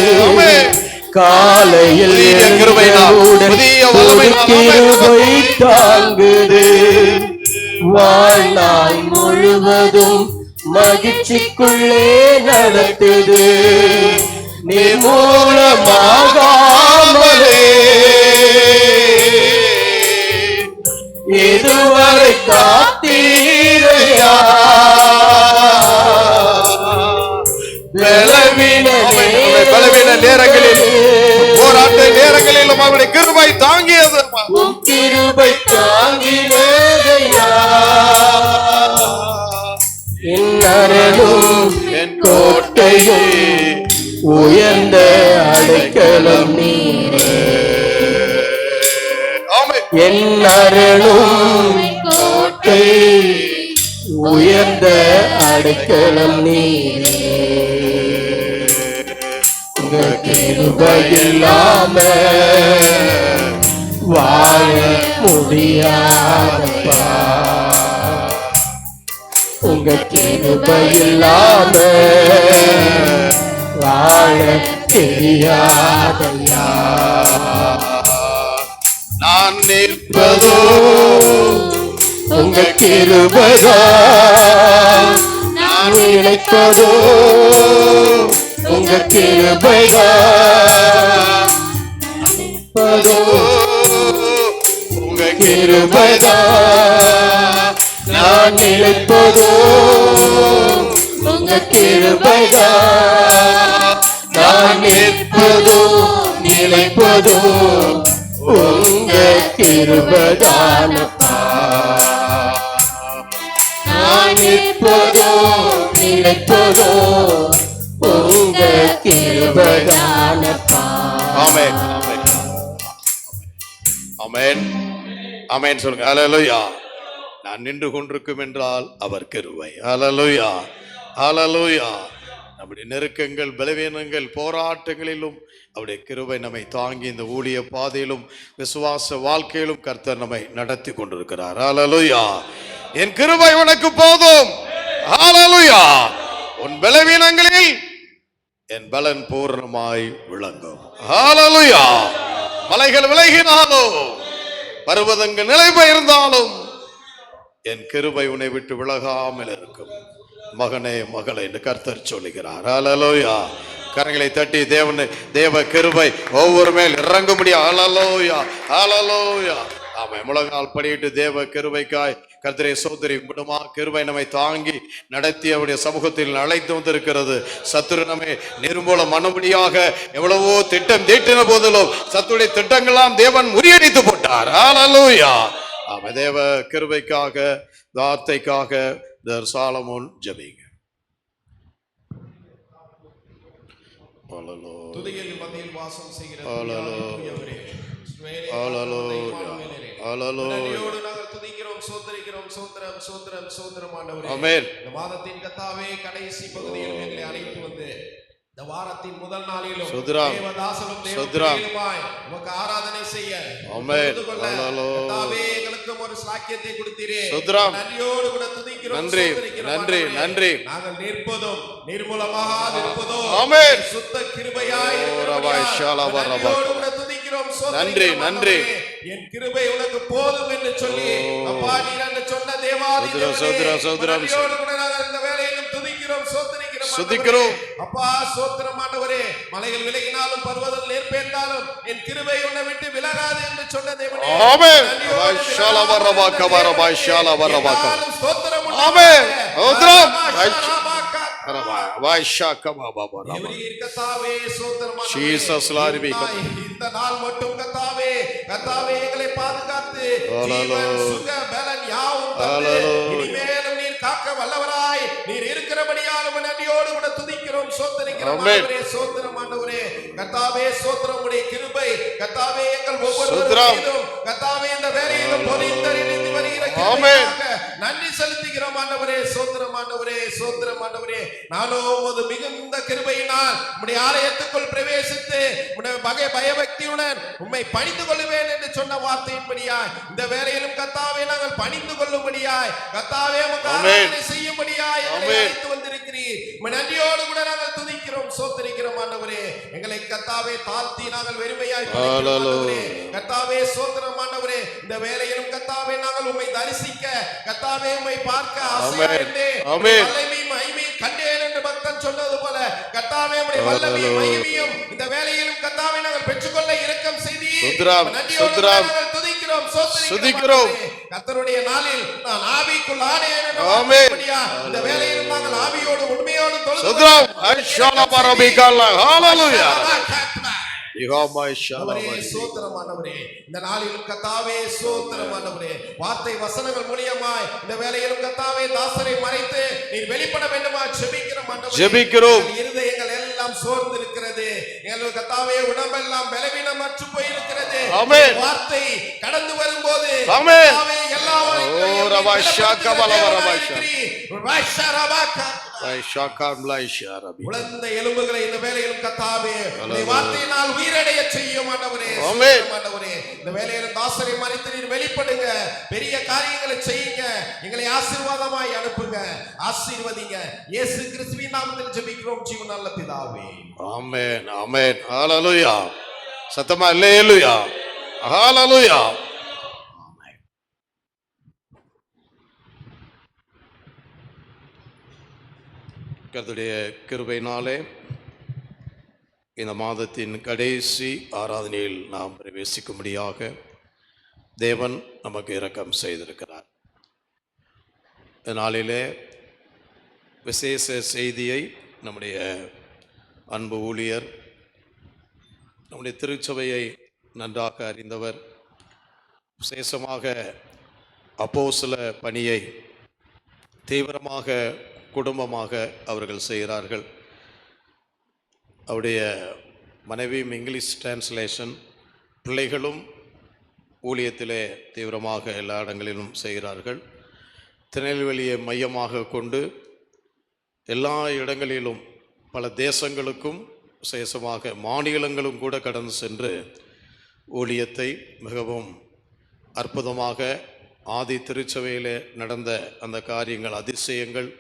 காலையில் எழுந்தவுடன் புது கிருபை தாங்குது, வாழ்நாள் முழுவதும் மகிழ்ச்சிக்குள்ளே நடத்துது. நிர்மூலமாகாமலே இதுவரை காத்தீரையா, பலவீன நேரங்களில் போராட்ட நேரங்களிலும் அவருடைய கிருபை தாங்கியது. கிருபை தாங்கினதையா, இன்னரும் என் கோட்டையும் உயர்ந்த அடைக்கலம் நீரே. என்னரும் கோட்டை உயர்ந்த அடைக்கலம் நீரே. உங்க கிருபை இல்லாம வாழ முடியாதப்பா. உங்க கிருபை இல்லாம வாழ தெரியாதையா. நான் நிற்பதோ உங்க கிருபைதான், நான் நினைப்பதோ உங்க கிருபைதான், உங்க கிருபைதான், நான் நினைப்பதோ உங்க கிருபைதான், நான் நிற்பதோ நிலைப்பதோ உங்க கிருபைதானப்பா. நான் நிற்பதோ நிலைப்பதோ உங்க கிருபைதானப்பா. ஆமென் ஆமென் ஆமென் ஆமென் சொல்லுங்க. ஹல்லேலூயா. நான் நின்று கொண்டிருக்கும் என்றால் அவர் கிருபை. ஹல்லேலூயா ஹல்லேலூயா. நம்முடைய நெருக்கங்கள், பலவீனங்கள், போராட்டங்களிலும் அவருடைய கிருபை நம்மை தாங்கி இந்த ஊழிய பாதையிலும் விசுவாச வாழ்க்கையிலும் கர்த்தர் நம்மை நடத்தி கொண்டிருக்கிறார். ஹல்லேலூயா. என் கிருபை உனக்கு போதும். ஹல்லேலூயா. உன் பலவீனங்களில் என் பலன் பூர்ணமாய் விளங்கும். ஹல்லேலூயா. மலைகள் விலகினாலும் பர்வதங்கள் நிலை பெயர்ந்தாலும் என் கிருபை உன்னை விட்டு விலகாமல் இருக்கும். மகனே மகளே என்று கர்த்தர் சொல்லுகிறார். ஹல்லேலூயா. கரங்களை தட்டி தேவ கிருபை ஒவ்வொரு மேல் இறங்கும்படியா. ஹல்லேலூயா ஹல்லேலூயா. ஆமென். முழங்கால் படியிட்டு தேவ கிருபைக்காய் கர்த்தரை சோதரி விடுமா. கிருபை நம்மை தாங்கி நடத்தி அவருடைய சமூகத்தில் அழைத்து வந்திருக்கிறது. சத்துரு நம்மை நிர்மூலம் மனுபடியாக எவ்வளவோ திட்டம் தீட்டின போதிலும் சத்துருடைய திட்டங்கள்லாம் தேவன் முறியடித்து போட்டார். ஹல்லேலூயா. ஆமென். தேவ கிருபைக்காக, வார்த்தைக்காக சாலமோன் ஜெபிங்க. ஹalleluya துதிகளின் மத்தியில் வாசம் செய்கிற ஹalleluya இஸ்ரவேலே, ஹalleluya ஹalleluya நன்றியோடு நாங்கள் துதிக்கிறோம், சோதரிக்கிறோம். சோத்திரம் சோத்திரம் சோத்திரம் ஆண்டவரே. ஆமென். இந்த மாதத்தின் கர்த்தாவே கடைசி பகுதியில் எங்களை அழைத்து வந்து இந்த வாரத்தின் முதல் நாளிலும் சோத்திரம். தேவதாசனும் சோத்திரம். தேவபிள்ளைகளுமாய் உமக்கு ஆராதனை செய்ய ஆமென். தொழுது கொள்ள ஹalleluya. கர்த்தாவே எங்களுக்கும் ஒரு சாக்கியத்தை கொடுத்தீரே. சோத்திரம். நன்றியோடு கூட துதிக்கிறோம், நன்றி, சோதரிக்கிறோம் நன்றி, ஆண்டவரே. நன்றி. நாங்கள் நிற்பதும் நிர்மூலமாகாதிருப்பதும் ஆமென். சுத்த கிருபையாய் ரபாய் ஷாலபா ரபா. நன்றியோடு கூட துதிக்கிறோம், நன்றி, சோதரிக்கிறோம் நன்றி. ஆண்டவரே. என் கிருபை உனக்கு போதும் என்று சொல்லி அப்பா நீர் என்று சொன்ன தேவாதி சோத்திரம், சோத்திரம், சோத்திரம். நன்றியோடு கூட நாங்கள் இந்த வேளையிலும் துதிக்கிறோம், சோதரிக்கிறோம் துதிக்கிறோம். ஆண்டவரே. அப்பா சோத்திரம் ஆண்டவரே. மலைகள் விலகினாலும் பர்வதங்கள் நேர்பேர்ந்தாலும் என் கிருபை உன்னை விட்டு விலகாது என்று சொன்ன தேவனே. ஆமென். நன்றியோடு ரபாய் ஷாலபா ரபா கபா ரபாய் ஷாலபா ரபா கபா. என்னாலும் ஸ்தோத்திரம் ஆமென். ஸ்தோத்திரம். உண்டாவதாக. இந்த தேவரீர் கர்த்தாவே, ஸ்தோத்திரம் ஆண்டவரே. Jesus Lord be தாய், இந்த நாள் மட்டும் கர்த்தாவே கர்த்தாவே எங்களை பாதுகாத்து ஹalleluya. ஜீவன், சுக, பலன் யாவும் தந்து ஹalleluya. இனிமேலும் நீர் காக்க வல்லவராய் நீர் இருக்கிறபடியால் உம்மை நன்றியோடு கூட துதிக்கிறோம், சோதரிக்கிறோம் ஆமென். ஆண்டவரே. ஸ்தோத்திரம் ஆண்டவரே. கர்த்தாவே ஸ்தோத்திரம். உம்முடைய கிருபை கர்த்தாவே எங்கள் ஒவ்வொருவரும் ஸ்தோத்திரம். மீதும் கர்த்தாவே இந்த வேளையிலும் பொழிந்தருளி வருகிற ஆமென். கிருபைக்காக நன்றி செலுத்துகிறோம் ஆண்டவரே. ஸ்தோத்திரம் ஆண்டவரே, ஸ்தோத்திரம் ஆண்டவரே. நானோ உமது மிகுந்த கிருபையினால் உம்முடைய ஆலயத்துக்குள் பிரவேசித்து உம்முடைய பயபக்தியுடன் உம்மை பணிந்து கொள்வேன் என்று சொன்ன வார்த்தையின்படியாய் இந்த வேளையிலும் கர்த்தாவே நாங்கள் பணிந்து கொள்ளும்படியாய் கர்த்தாவே உமக்கு ஆமென். ஆராதனை செய்யும்படியாய் எங்களை ஆமென். அழைத்து வந்திருக்கிறீர். உம்மை நன்றியோடு கூட நாங்கள் துதிக்கிறோம், சோத்திரிக்கிறோம் ஆண்டவரே. எங்களை கர்த்தாவே தாழ்த்தி நாங்கள் வெறுமையாய் துதிக்கிறோம் ஆண்டவரே. கர்த்தாவே ஸ்தோத்திரம் ஆண்டவரே. இந்த வேளையிலும் கர்த்தாவே நாங்கள் உம்மை தரிசிக்க கர்த்தாவே உம்மை பார்க்க ஆசையா இருந்தேன். ஆமென். வல்லமை மகிமை கண்டேன் என்று பக்தன் சொன்னது போல கர்த்தாவே உம்முடைய வல்லமை மகிமையும் இந்த வேளையிலும் கர்த்தாவே நாங்கள் பெற்றுக்கொள்ள இரக்கம் செய்தீர். ஸ்தோத்திரம், நன்றியோடு ஸ்தோத்திரம். நாங்கள் துதிக்கிறோம், துதிக்கிறோம். சோத்திரிக்கிறோம். கர்த்தருடைய நாளில் நான் ஆவிக்குள் ஆனேன் என்று ஆமென். வார்த்தையின்படியா இந்த வேளையிலும் நாங்கள் ஆவியோடு உண்மையோடு தொழுது சோத்திரம். ஷாலபா ரபிகல்லா. ஹalleluya. யெகோவா ஷாலபா. அவரே சோத்திரமானவரே. இந்த நாளிலும் கர்த்தாவே சோத்திரமானவரே. வார்த்தை வசனங்கள் மூலமாய் இந்த வேளையிலும் கர்த்தாவே தாசரை மறைத்து நீர் வெளிப்பட வேண்டுமா ஜெபிக்கிறோம் ஆண்டவரே. ஜெபிக்கிறோம். எங்கள் இருதயங்கள் எல்லாம் சோர்ந்து இருக்கிறது. எங்கள் கர்த்தாவே உடம்பெல்லாம் பலவீனமற்று போய் இருக்கிறது. ஆமென். வார்த்தை கடந்து வரும்போது ஆமென். கர்த்தாவே எல்லாவற்றையும் ஓ ரபா ஷாகபா ரபா ஷா. ரபா உலர்ந்த எலும்புகளை இந்த வேளையிலும் கர்த்தாவே உம்முடைய வார்த்தையினால் உயிரடைய செய்யும் ஆண்டவரே. ஆமென். ஆண்டவரே இந்த வேளையிலும் தாசரை மறைத்து நீர் வெளிப்படுங்க, பெரிய காரியங்களை செய்யுங்க, எங்களை ஆசீர்வாதமாய் அனுப்புங்க, ஆசீர்வதிங்க. இயேசு கிறிஸ்துவின் நாமத்தில் ஜெபிக்கிறோம் ஜீவன் நல்ல பிதாவே. ஆமென். ஆமென். ஹalleluya. சத்தமா அல்லேலூயா. ஹalleluya. கர்த்தருடைய கிருபையினாலே இந்த மாதத்தின் கடைசி ஆராதனையில் நாம் பிரவேசிக்கும்படியாக தேவன் நமக்கு இரக்கம் செய்திருக்கிறார். இந்த நாளிலே விசேஷ செய்தியை நம்முடைய அன்பு ஊழியர், நம்முடைய திருச்சபையை நன்றாக அறிந்தவர், விசேஷமாக அப்போஸ்தல பணியை தீவிரமாக குடும்பமாக அவர்கள் செய்கிறார்கள். அவருடைய மனைவியும் இங்கிலீஷ் டிரான்ஸ்லேஷன், பிள்ளைகளும் ஊழியத்திலே தீவிரமாக எல்லா இடங்களிலும் செய்கிறார்கள். திருநெல்வேலியை மையமாக கொண்டு எல்லா இடங்களிலும் பல தேசங்களுக்கும் விசேஷமாக மாநிலங்களும் கூட கடந்து சென்று ஊழியத்தை மிகவும் அற்புதமாக ஆதி திருச்சபையிலே நடந்த அந்த காரியங்கள், அதிசயங்கள்,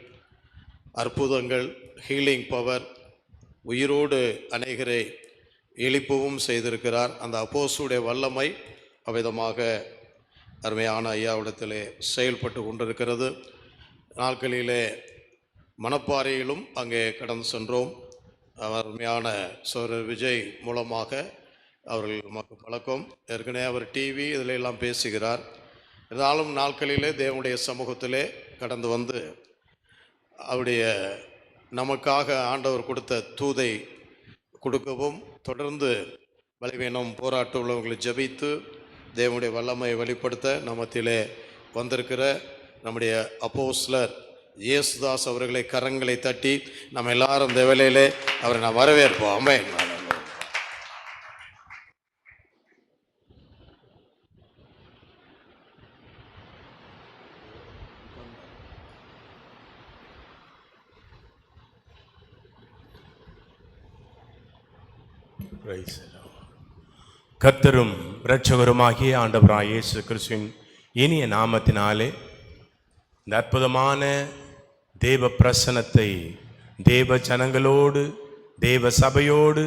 அற்புதங்கள், ஹீலிங் பவர், உயிரோடு அநேகரை எழுப்பவும் செய்திருக்கிறார். அந்த அப்போஸ்தலருடைய வல்லமை அவ்விதமாக அருமையான ஐயாவிடத்திலே செயல்பட்டு கொண்டிருக்கிறது. நாட்களிலே மணப்பாறையிலும் அங்கே கடந்து சென்றோம். அருமையான சோதரர் விஜய் மூலமாக அவர்கள் நமக்கு பழக்கம். ஏற்கனவே அவர் டிவி இதில் எல்லாம் பேசுகிறார். இருந்தாலும் நாட்களிலே தேவனுடைய சமூகத்திலே கடந்து வந்து அவருடைய நமக்காக ஆண்டவர் கொடுத்த தூதை கொடுக்கவும், தொடர்ந்து பலவீனம் போராட்டம் உள்ளவங்களை ஜெபித்து தேவனுடைய வல்லமையை வெளிப்படுத்த நமத்திலே வந்திருக்கிற நம்முடைய அப்போஸ்தலர் இயேசுதாஸ் அவர்களை கரங்களை தட்டி நம்ம எல்லாரும் இந்த வேளையிலே அவரை நாம் வரவேற்போம். ஆமென். கர்த்தரும் இரட்சகருமாகிய ஆண்டவராகிய இயேசு கிறிஸ்துவின் இனிய நாமத்தினாலே இந்த அற்புதமான தேவ பிரசன்னத்தை தேவ ஜனங்களோடு தேவ சபையோடு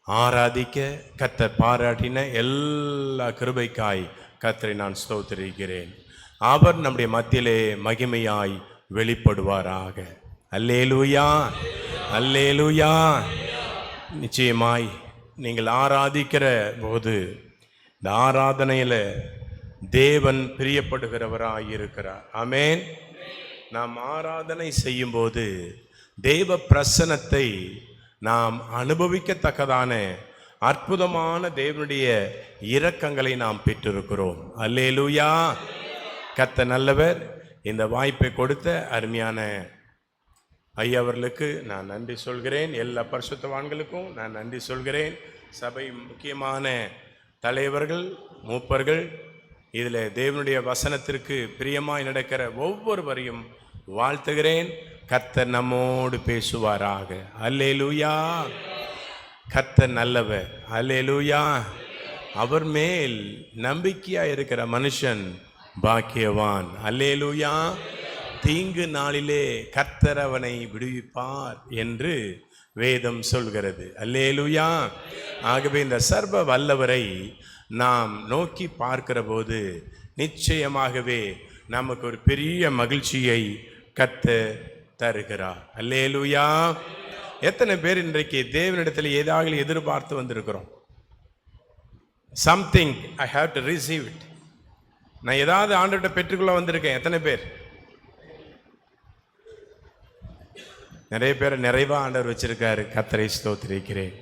ஆராதிக்க கர்த்தர் பாராட்டின எல்லா கிருபைக்காய் கர்த்தரை நான் ஸ்தோத்திரிக்கிறேன். அவர் நம்முடைய மத்தியிலே மகிமையாய் வெளிப்படுவாராக. அல்லேலூயா, அல்லேலூயா. நிச்சயமாய் நீங்கள் ஆராதிக்கிற போது இந்த ஆராதனையில் தேவன் பிரியப்படுகிறவராய் இருக்கிறார். ஆமென். நாம் ஆராதனை செய்யும்போது தேவ பிரசன்னத்தை நாம் அனுபவிக்கத்தக்கதான அற்புதமான தேவனுடைய இரக்கங்களை நாம் பெற்றிருக்கிறோம். அல்லேலூயா. கர்த்தர் நல்லவர். இந்த வாய்ப்பை கொடுத்த அருமையான ஐயாவர்களுக்கு நான் நன்றி சொல்கிறேன். எல்லா பரிசுத்தவான்களுக்கும் நான் நன்றி சொல்கிறேன். சபை முக்கியமான தலைவர்கள், மூப்பர்கள், இதில் தேவனுடைய வசனத்திற்கு பிரியமாய் நடக்கிற ஒவ்வொருவரையும் வாழ்த்துகிறேன். கர்த்தர் நம்மோடு பேசுவாராக. அல்லேலூயா. கர்த்தர் நல்லவர். அல்லேலூயா. அவர் மேல் நம்பிக்கையாக இருக்கிற மனுஷன் பாக்கியவான். அல்லேலூயா. தீங்கு நாளிலே கர்த்தர் அவனை விடுவிப்பார் என்று வேதம் சொல்கிறது. அல்லேலூயா. ஆகவே இந்த சர்வ வல்லவரை நாம் நோக்கி பார்க்கிற போது நிச்சயமாகவே நமக்கு ஒரு பெரிய மகிழ்ச்சியை கர்த்தர் தருகிறார். அல்லேலூயா. எத்தனை பேர் இன்றைக்கு தேவனிடத்தில் ஏதாவது எதிர்பார்த்து வந்திருக்கிறோம்? Something I have to receive it. நான் ஏதாவது ஆண்டவர்கிட்ட பெற்றுக்கொள்ள வந்திருக்கேன். எத்தனை பேர்? நிறைய பேரை நிறைவாக ஆண்டவர் வச்சிருக்காரு. கர்த்தரை ஸ்தோத்திரிக்கிறேன்.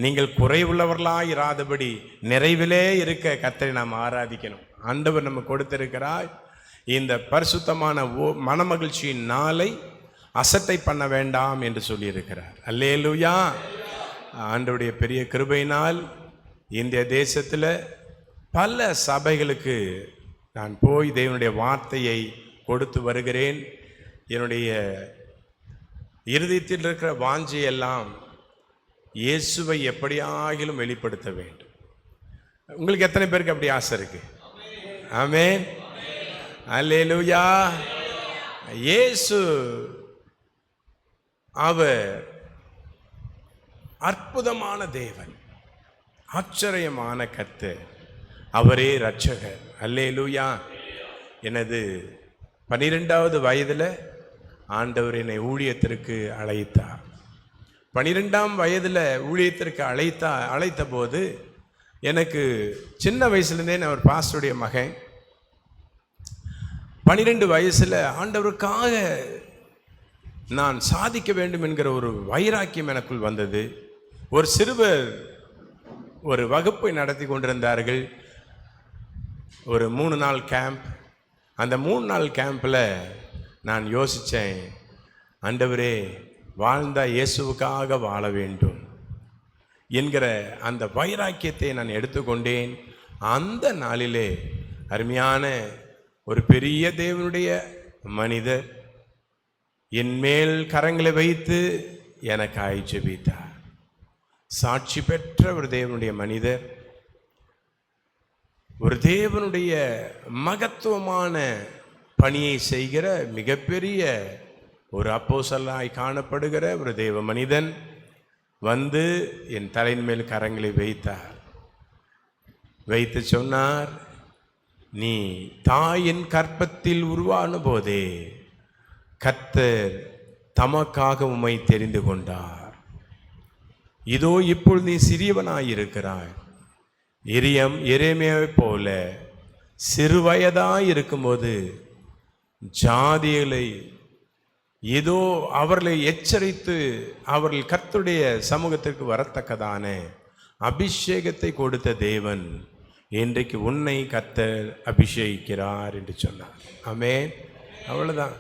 நீங்கள் குறைவுள்ளவர்களாக இராதபடி நிறைவிலே இருக்க கர்த்தரை நாம் ஆராதிக்கணும். ஆண்டவர் நம்ம கொடுத்திருக்கிறார் இந்த பரிசுத்தமான மனமகிழ்ச்சியின் நாளை அசட்டை பண்ண வேண்டாம் என்று சொல்லியிருக்கிறார். அல்லேலூயா. ஆண்டவருடைய பெரிய கிருபையினால் இந்திய தேசத்தில் பல சபைகளுக்கு நான் போய் தேவனுடைய வார்த்தையை கொடுத்து வருகிறேன். என்னுடைய இருதயத்தில் இருக்கிற வாஞ்சையெல்லாம் இயேசுவை எப்படியாகிலும் வெளிப்படுத்த வேண்டும். உங்களுக்கு எத்தனை பேருக்கு அப்படி ஆசை இருக்கு? ஆமென். அல்லேலூயா. இயேசு அவர் அற்புதமான தேவன், ஆச்சரியமான கர்த்தர், அவரே இரட்சகர். அல்லேலூயா. எனது 12வது வயதில் ஆண்டவர் என்னை ஊழியத்திற்கு அழைத்தார். 12ஆம் வயதில் ஊழியத்திற்கு அழைத்த போது எனக்கு சின்ன வயசுலேருந்தே நான் ஒரு பாஸ்டருடைய மகன். 12 வயசில் ஆண்டவருக்காக நான் சாதிக்க வேண்டும் என்கிற ஒரு வைராக்கியம் எனக்குள் வந்தது. ஒரு சிறுவர் ஒரு வகுப்பை நடத்தி கொண்டிருந்தார்கள். ஒரு 3 நாள் கேம்ப். அந்த 3 நாள் கேம்பில் நான் யோசித்தேன், ஆண்டவரே, வாழ்ந்த இயேசுவுக்காக வாழ வேண்டும் என்கிற அந்த வைராக்கியத்தை நான் எடுத்துக்கொண்டேன். அந்த நாளிலே அருமையான ஒரு பெரிய தேவனுடைய மனிதர் என் மேல் கரங்களை வைத்து எனக்காய் ஜெபித்தார். சாட்சி பெற்ற ஒரு தேவனுடைய மனிதர், ஒரு தேவனுடைய மகத்துவமான பணியை செய்கிற மிகப்பெரிய ஒரு அப்போஸ்தலனாய் காணப்படுகிற ஒரு தேவ மனிதன் வந்து என் தலையின் மேல் கரங்களை வைத்தார். வைத்து சொன்னார், நீ தாயின் கற்பத்தில் உருவான போதே கர்த்தர் தமக்காக உம்மை தெரிந்து கொண்டார். இதோ இப்பொழுது நீ சிறியவனாயிருக்கிறாய். எரேமியாவை போல சிறுவயதாய் இருக்கும்போது ஜாதிகளை ஏதோ அவர்களை எச்சரித்து அவர்கள் கர்த்தருடைய சமூகத்திற்கு வரத்தக்கதான அபிஷேகத்தை கொடுத்த தேவன் இன்றைக்கு உன்னை கர்த்தர் அபிஷேகிக்கிறார் என்று சொன்னார். ஆமென். அவ்வளோதான்.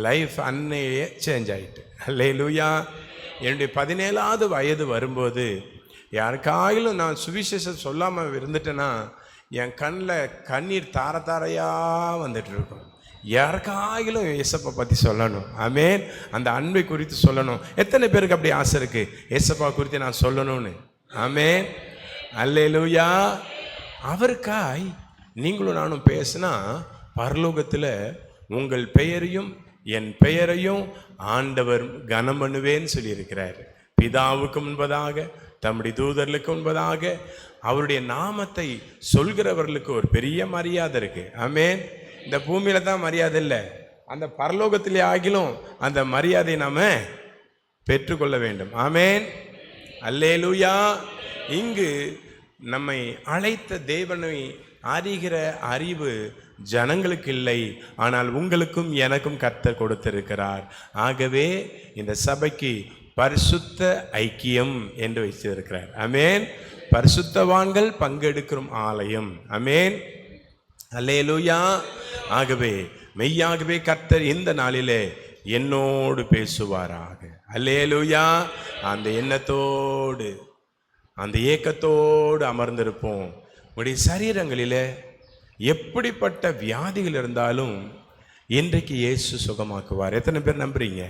லைஃப் அன்னையே சேஞ்ச் ஆயிட்டு. அல்லேலூயா. என்னுடைய 17வது வயது வரும்போது யாருக்காயிலும் நான் சுவிசேஷம் சொல்லாமல் இருந்துட்டேன்னா என் கண்ணில் கண்ணீர் தார தாரையாக வந்துட்டு இருக்கும். யாருக்காயிலும் ஏசப்பா பற்றி சொல்லணும். ஆமென். அந்த அன்பை குறித்து சொல்லணும். எத்தனை பேருக்கு அப்படி ஆசை இருக்கு ஏசப்பா குறித்து நான் சொல்லணும்னு? ஆமென். அல்லேலூயா. அவருக்காய் நீங்களும் நானும் பேசினா பரலோகத்தில் உங்கள் பெயரையும் என் பெயரையும் ஆண்டவர் கனம் பண்ணுவேன்னு சொல்லியிருக்கிறார். பிதாவுக்கு முன்பதாக தம்முடைய தூதர்களுக்கு முன்பதாக அவருடைய நாமத்தை சொல்கிறவர்களுக்கு ஒரு பெரிய மரியாதை இருக்கு. ஆமென். இந்த பூமியில தான் மரியாதை இல்லை, அந்த பரலோகத்திலே ஆகிலும் அந்த மரியாதை நாம பெற்றுக்கொள்ள வேண்டும். ஆமென். அல்லேலூயா. இங்கு நம்மை அழைத்த தேவனை அறிகிற அறிவு ஜனங்களுக்கு இல்லை, ஆனால் உங்களுக்கும் எனக்கும் கர்த்தர் கொடுத்திருக்கிறார். ஆகவே இந்த சபைக்கு பரிசுத்த ஐக்கியம் என்று வைத்திருக்கிறார். ஆமென். பரிசுத்தவான்கள் பங்கெடுக்கும் ஆலயம். ஆமென். அல்லேலூயா. ஆகவே மெய்யாகவே கர்த்தர் இந்த நாளிலே என்னோடு பேசுவாராக. அல்லேலூயா. அந்த எண்ணத்தோடு அந்த ஏக்கத்தோடு அமர்ந்திருப்போம். உங்களுடைய சரீரங்களிலே எப்படிப்பட்ட வியாதிகள் இருந்தாலும் இன்றைக்கு இயேசு சுகமாக்குவார். எத்தனை பேர் நம்புறீங்க?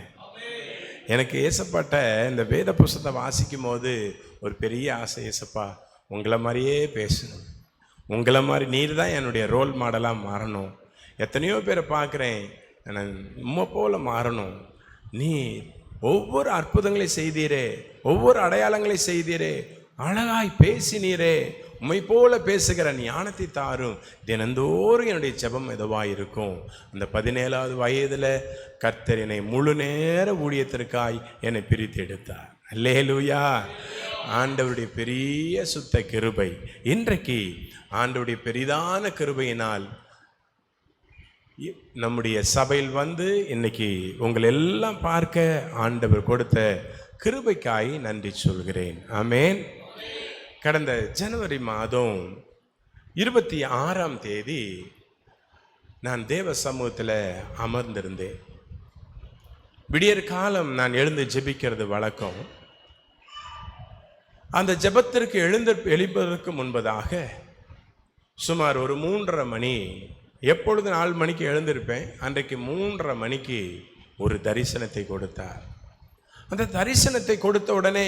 எனக்கு ஏசப்பாட்ட இந்த வேத புஸ்தகத்தை வாசிக்கும் போது ஒரு பெரிய ஆசை, ஏசப்பா உங்களை மாதிரியே பேசணும், உங்களை மாதிரி நீர் தான் என்னுடைய ரோல் மாடலாக மாறணும். எத்தனையோ பேரை பார்க்குறேன், நான் உம்மை போல மாறணும். நீ ஒவ்வொரு அற்புதங்களை செய்தீரே, ஒவ்வொரு அடையாளங்களை செய்தீரே, அழகாய் பேசினீரே, உம்மை போல பேசுகிற ஞானத்தை தாரும். தினந்தோறும் என்னுடைய ஜெபம் எதுவாக இருக்கும். அந்த 17வது வயதில் கர்த்தர் என்னை முழு நேர ஊழியத்திற்காய் என்னை பிரித்து எடுத்தார். அல்லேலூயா. ஆண்டவருடைய பெரிய சுத்த கிருபை இன்றைக்கு ஆண்டவருடைய பெரிதான கிருபையினால் நம்முடைய சபையில் வந்து இன்னைக்கு உங்களை எல்லாம் பார்க்க ஆண்டவர் கொடுத்த கிருபைக்காய் நன்றி சொல்கிறேன். ஆமென். கடந்த ஜனவரி மாதம் 26ஆம் தேதி நான் தேவ சமூகத்தில் அமர்ந்திருந்தேன். விடியற் காலம் நான் எழுந்து ஜெபிக்கிறது வழக்கம். அந்த ஜெபத்திற்கு எழுப்பதற்கு முன்பதாக சுமார் ஒரு 3:30 மணி, எப்பொழுது 4 மணிக்கு எழுந்திருப்பேன், அன்றைக்கு 3:30 மணிக்கு ஒரு தரிசனத்தை கொடுத்தார். அந்த தரிசனத்தை கொடுத்த உடனே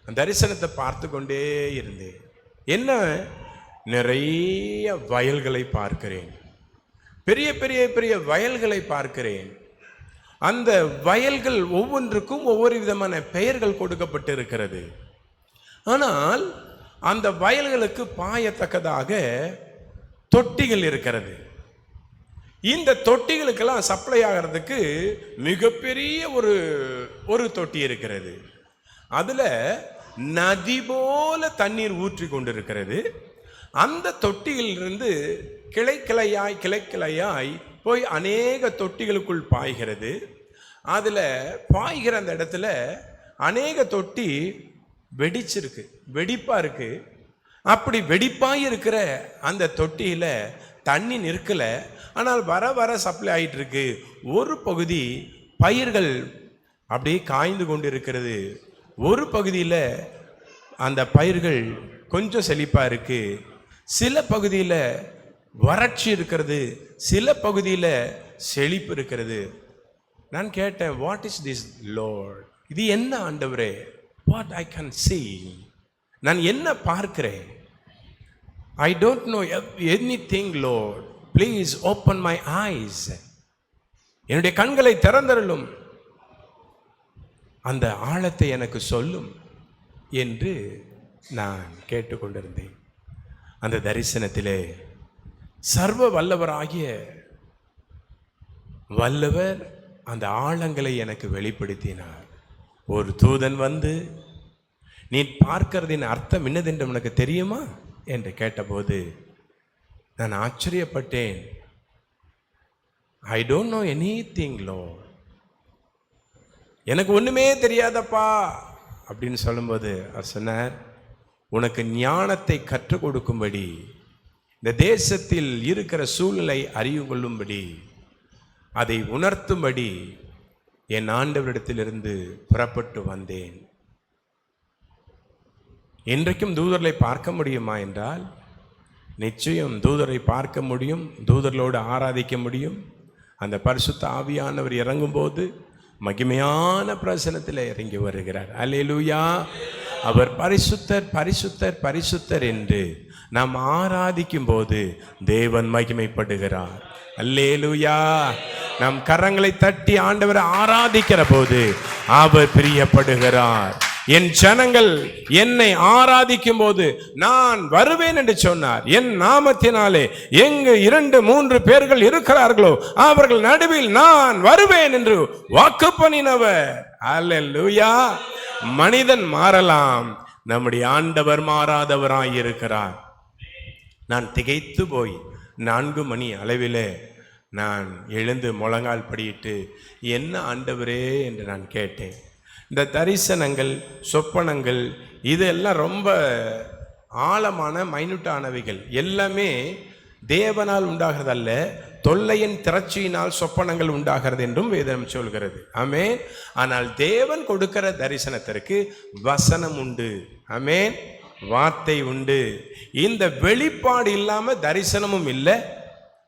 அந்த தரிசனத்தை பார்த்து கொண்டே இருந்தேன். என்ன, நிறைய வயல்களை பார்க்கிறேன், பெரிய பெரிய பெரிய வயல்களை பார்க்கிறேன். அந்த வயல்கள் ஒவ்வொன்றுக்கும் ஒவ்வொரு விதமான பெயர்கள் கொடுக்கப்பட்டு இருக்கிறது. ஆனால் அந்த வயல்களுக்கு பாயத்தக்கதாக தொட்டிகள் இருக்கிறது. இந்த தொட்டிகளுக்கெல்லாம் சப்ளை ஆகிறதுக்கு மிகப்பெரிய ஒரு தொட்டி இருக்கிறது. அதுல நதி போல தண்ணீர் ஊற்றி கொண்டிருக்கிறது. அந்த தொட்டியிலிருந்து கிளை கிளையாய் போய் அநேக தொட்டிகளுக்குள் பாய்கிறது. அதுல பாய்கிற அந்த இடத்துல அநேக தொட்டி வெடிச்சிருக்கு, வெடிப்பா இருக்கு. அப்படி வெடிப்பாய் இருக்கிற அந்த தொட்டியில தண்ணி நிற்கல, ஆனால் வர வர சப்ளை ஆயிட்டு இருக்கு. ஒரு பகுதி பயிர்கள் அப்படியே காய்ந்து கொண்டு இருக்கிறது, ஒரு பகுதியில் அந்த பயிர்கள் கொஞ்சம் செழிப்பா இருக்கு, சில பகுதியில் வறட்சி இருக்கிறது, சில பகுதியில் செழிப்பு இருக்கிறது. நான் கேட்டேன், வாட் இஸ் திஸ் லார்ட்? இது என்ன ஆண்டவரே? வாட் ஐ கேன் see, நான் என்ன பார்க்கிறேன்? ஐ don't know anything Lord, please open my ice, என்னுடைய கண்களை திறந்தருளும், அந்த ஆழத்தை எனக்கு சொல்லும் என்று நான் கேட்டுக்கொண்டிருந்தேன். அந்த தரிசனத்திலே சர்வ வல்லவராகிய வல்லவர் அந்த ஆழங்களை எனக்கு வெளிப்படுத்தினார். ஒரு தூதன் வந்து, நீ பார்க்கிறதின் அர்த்தம் என்னதென்று உனக்கு தெரியுமா என்று கேட்டபோது நான் ஆச்சரியப்பட்டேன். I don't know anything lord, எனக்கு ஒண்ணுமே தெரியாதப்பா அப்படின்னு சொல்லும்போது அவர் சொன்னார், உனக்கு ஞானத்தை கற்றுக் கொடுக்கும்படி, இந்த தேசத்தில் இருக்கிற சூழ்நிலை அறிவு கொள்ளும்படி அதை உணர்த்தும்படி என் ஆண்டவரிடத்திலிருந்து புறப்பட்டு வந்தேன். இன்றைக்கும் தூதர்களை பார்க்க முடியுமா என்றால் நிச்சயம் தூதரை பார்க்க முடியும், தூதர்களோடு ஆராதிக்க முடியும். அந்த பரிசுத்த ஆவியானவர் இறங்கும்போது மகிமையான பிரசனத்தில் இறங்கி வருகிறார். அல்லேலூயா. அவர் பரிசுத்தர் பரிசுத்தர் பரிசுத்தர் என்று நாம் ஆராதிக்கும் போது தேவன் மகிமைப்படுகிறார். அல்லேலூயா. நம் கரங்களை தட்டி ஆண்டவரை ஆராதிக்கிற போது அவர் பிரியப்படுகிறார். என் ஜனங்கள் என்னை ஆராதிக்கும் போது நான் வருவேன் என்று சொன்னார். என் நாமத்தினாலே எங்கு 2-3 பேர்கள் இருக்கிறார்களோ அவர்கள் நடுவில் நான் வருவேன் என்று வாக்கு பண்ணினவர். அல்லேலூயா. மனிதன் மாறலாம், நம்முடைய ஆண்டவர் மாறாதவராய் இருக்கிறார். நான் திகைத்து போய் 4 மணி அளவிலே நான் எழுந்து முழங்கால் படியிட்டு, என்ன ஆண்டவரே என்று நான் கேட்டேன். இந்த தரிசனங்கள் சொப்பனங்கள் இதெல்லாம் ரொம்ப ஆழமான மைனூட்டானவைகள். எல்லாமே தேவனால் உண்டாகிறதல்ல, தொல்லையின் திரட்சியினால் சொப்பனங்கள் உண்டாகிறது என்றும் வேதம் சொல்கிறது. ஆமென். ஆனால் தேவன் கொடுக்கிற தரிசனத்திற்கு வசனம் உண்டு. ஆமென். வார்த்தை உண்டு. இந்த வெளிப்பாடு இல்லாம தரிசனமும் இல்லை,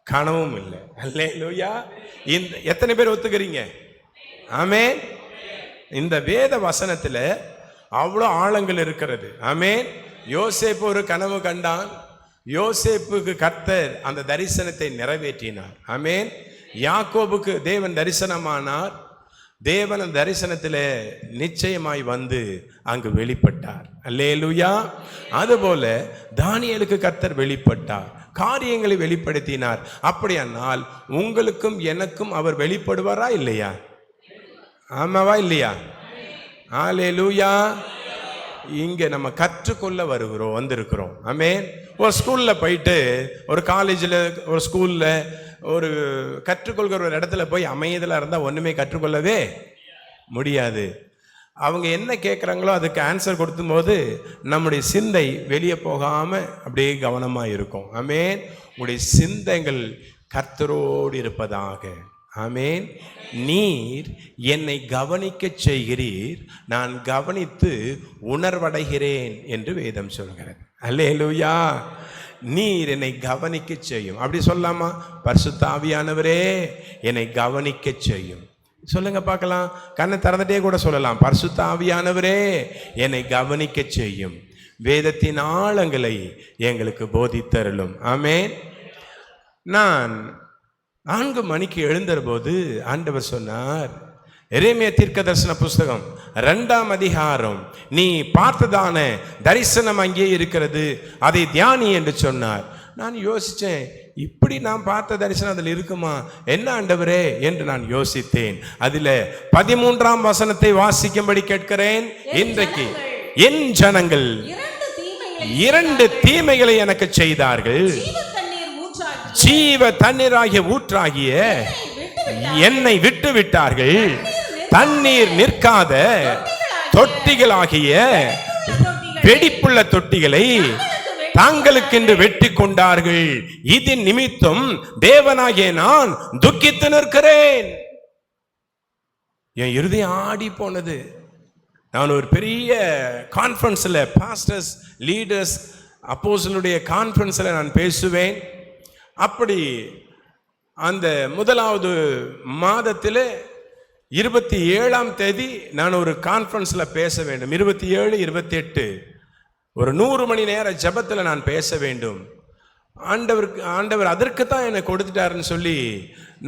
கனவும் இல்லை. அல்லேலூயா. இந்த எத்தனை பேர் ஒத்துக்கிறீங்க? ஆமென். இந்த வேத வசனத்துல அவ்வளோ ஆழங்கள் இருக்கிறது. ஆமென். யோசேப்பு ஒரு கனவு கண்டான். யோசேப்புக்கு கர்த்தர் அந்த தரிசனத்தை நிறைவேற்றினார். ஆமென். யாக்கோபுக்கு தேவன் தரிசனமானார். தேவன் அந்த தரிசனத்தில் நிச்சயமாய் வந்து அங்கு வெளிப்பட்டார். அல்லேலூயா. அதுபோல தானியேலுக்கு கர்த்தர் வெளிப்பட்டார், காரியங்களை வெளிப்படுத்தினார். அப்படியானால் உங்களுக்கும் எனக்கும் அவர் வெளிப்படுவாரா இல்லையா? ஆமாவா இல்லையா? அல்லேலூயா. இங்கே நம்ம கற்றுக்கொள்ள வந்திருக்கிறோம். ஆமென். ஒரு ஸ்கூலில் போயிட்டு, ஒரு காலேஜில், ஒரு ஸ்கூலில், ஒரு கற்றுக்கொள்கிற ஒரு இடத்துல போய் அமைதியில் இருந்தால் ஒன்றுமே கற்றுக்கொள்ளவே முடியாது. அவங்க என்ன கேட்குறாங்களோ அதுக்கு ஆன்சர் கொடுத்தும் போது நம்முடைய சிந்தை வெளியே போகாமல் அப்படியே கவனமாக இருக்கும். ஆமென். உங்களுடைய சிந்தைகள் கர்த்தரோடு இருப்பதாக. ஆமென். நீர் என்னை கவனிக்க செய்கிறீர், நான் கவனித்து உணர்வடைகிறேன் என்று வேதம் சொல்கிறது. அல்லேலூயா. நீர் என்னை கவனிக்க செய்யும். அப்படி சொல்லாமா? பரிசுத்த ஆவியானவரே என்னை கவனிக்க செய்யும். சொல்லுங்க பார்க்கலாம். கண்ணை திறந்துட்டே கூட சொல்லலாம். பரிசுத்த ஆவியானவரே என்னை கவனிக்க செய்யும், வேதத்தின் ஆழங்களை எங்களுக்கு போதித்தருளும். ஆமென். நான் 4 மணிக்கு எழுந்தற போது ஆண்டவர் சொன்னார், எரேமியா தீர்க்கதரிசன புஸ்தகம் 2ஆம் அதிகாரம், நீ பார்த்ததான தரிசனம் அங்கே இருக்கிறது, அதை தியானி என்று சொன்னார். நான் யோசித்தேன், இப்படி நான் பார்த்த தரிசனம் அதில் இருக்குமா என்ன ஆண்டவரே என்று நான் யோசித்தேன். அதில் 13ஆம் வசனத்தை வாசிக்கும்படி கேட்கிறேன். இன்றைக்கு என் ஜனங்கள் 2 தீமைகளை எனக்கு செய்தார்கள். ஜீவ தண்ணீராகிய ஊற்றாகிய என்னை விட்டு விட்டார்கள். தண்ணீர் நிற்காத தொட்டிகளாகிய வெடிப்புள்ள தொட்டிகளை தாங்களுக்கென்று வெட்டி கொண்டார்கள். இதன் நிமித்தம் தேவனாகிய நான் துக்கித்து நிற்கிறேன். என் இருதயம் ஆடி போனது. நான் ஒரு பெரிய கான்ஃபரன்ஸில், பாஸ்டர்ஸ், லீடர்ஸ், அப்போஸ்தலருடைய கான்ஃபரன்ஸில் நான் பேசுவேன். அப்படி அந்த 1வது மாதத்தில் 27ஆம் தேதி நான் ஒரு கான்ஃபரன்ஸில் பேச வேண்டும். 27, 28 ஒரு 100 மணி நேர ஜெபத்தில் நான் பேச வேண்டும். ஆண்டவர் அதற்கு தான் என்னை கொடுத்துட்டாருன்னு சொல்லி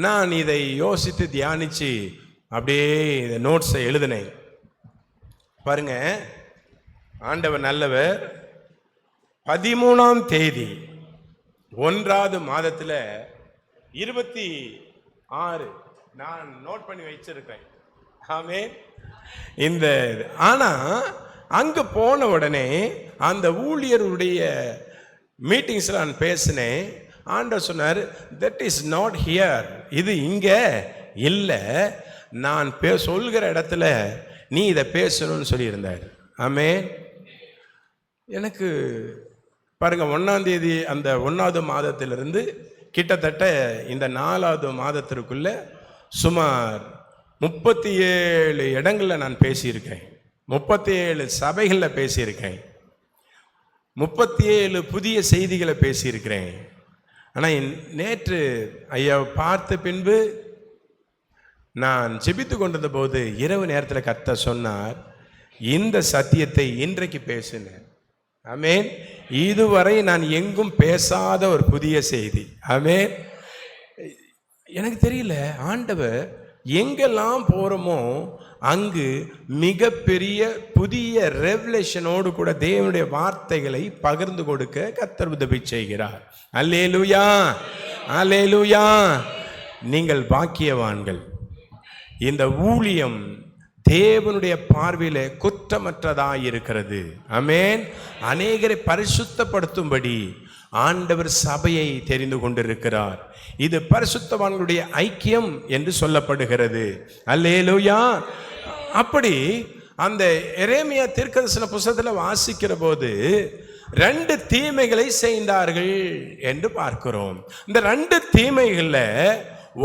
நான் இதை யோசித்து தியானித்து அப்படியே இந்த நோட்ஸை எழுதினேன். பாருங்க, ஆண்டவர் நல்லவர். 13ஆம் தேதி 1வது மாதத்தில் 26 நான் நோட் பண்ணி வச்சிருக்கேன். ஆமென். இந்த ஆனா அங்க போன உடனே அந்த ஊழியருடைய மீட்டிங்ஸ்ல நான் பேசினேன். ஆண்டவர் சொன்னார், தட் இஸ் நாட் ஹியர், இது இங்க இல்லை, நான் சொல்கிற இடத்துல நீ இதை பேசணும்னு சொல்லியிருந்தார். ஆமென். எனக்கு பாருங்க, 1ஆம் தேதி அந்த 1வது மாதத்திலிருந்து கிட்டத்தட்ட இந்த 4வது மாதத்திற்குள்ள சுமார் 37 இடங்களில் நான் பேசியிருக்கேன். 37 சபைகளில் பேசியிருக்கேன். 37 புதிய செய்திகளை பேசியிருக்கிறேன். ஆனால் நேற்று ஐயாவை பார்த்த பின்பு நான் ஜெபித்து கொண்டிருந்த போது இரவு நேரத்தில் கர்த்தர் சொன்னார், இந்த சத்தியத்தை இன்றைக்கு பேசினேன். ஆமென். இதுவரை நான் எங்கும் பேசாத ஒரு புதிய செய்தி. ஆமென். எனக்கு தெரியல, ஆண்டவர் எங்கெல்லாம் போகிறோமோ அங்கு மிகப்பெரிய புதிய ரெவலேஷனோடு கூட தேவனுடைய வார்த்தைகளை பகிர்ந்து கொடுக்க கர்த்தர் உதவி செய்கிறார். அல்லேலூயா, அல்லேலூயா. நீங்கள் பாக்கியவான்கள். இந்த ஊழியம் தேவனுடைய பார்வையில குற்றமற்றதாய் இருக்கிறது. ஆமென். அநேகரை பரிசுத்தப்படுத்தும்படி ஆண்டவர் சபையை தெரிந்து கொண்டிருக்கிறார். இது பரிசுத்தவான்களுடைய ஐக்கியம் என்று சொல்லப்படுகிறது. அல்லேலூயா. அப்படி அந்த எரேமியா தீர்க்கதரிசன புத்தகத்தில் வாசிக்கிற போது 2 தீமைகளை செய்தார்கள் என்று பார்க்கிறோம். இந்த 2 தீமைகள்ல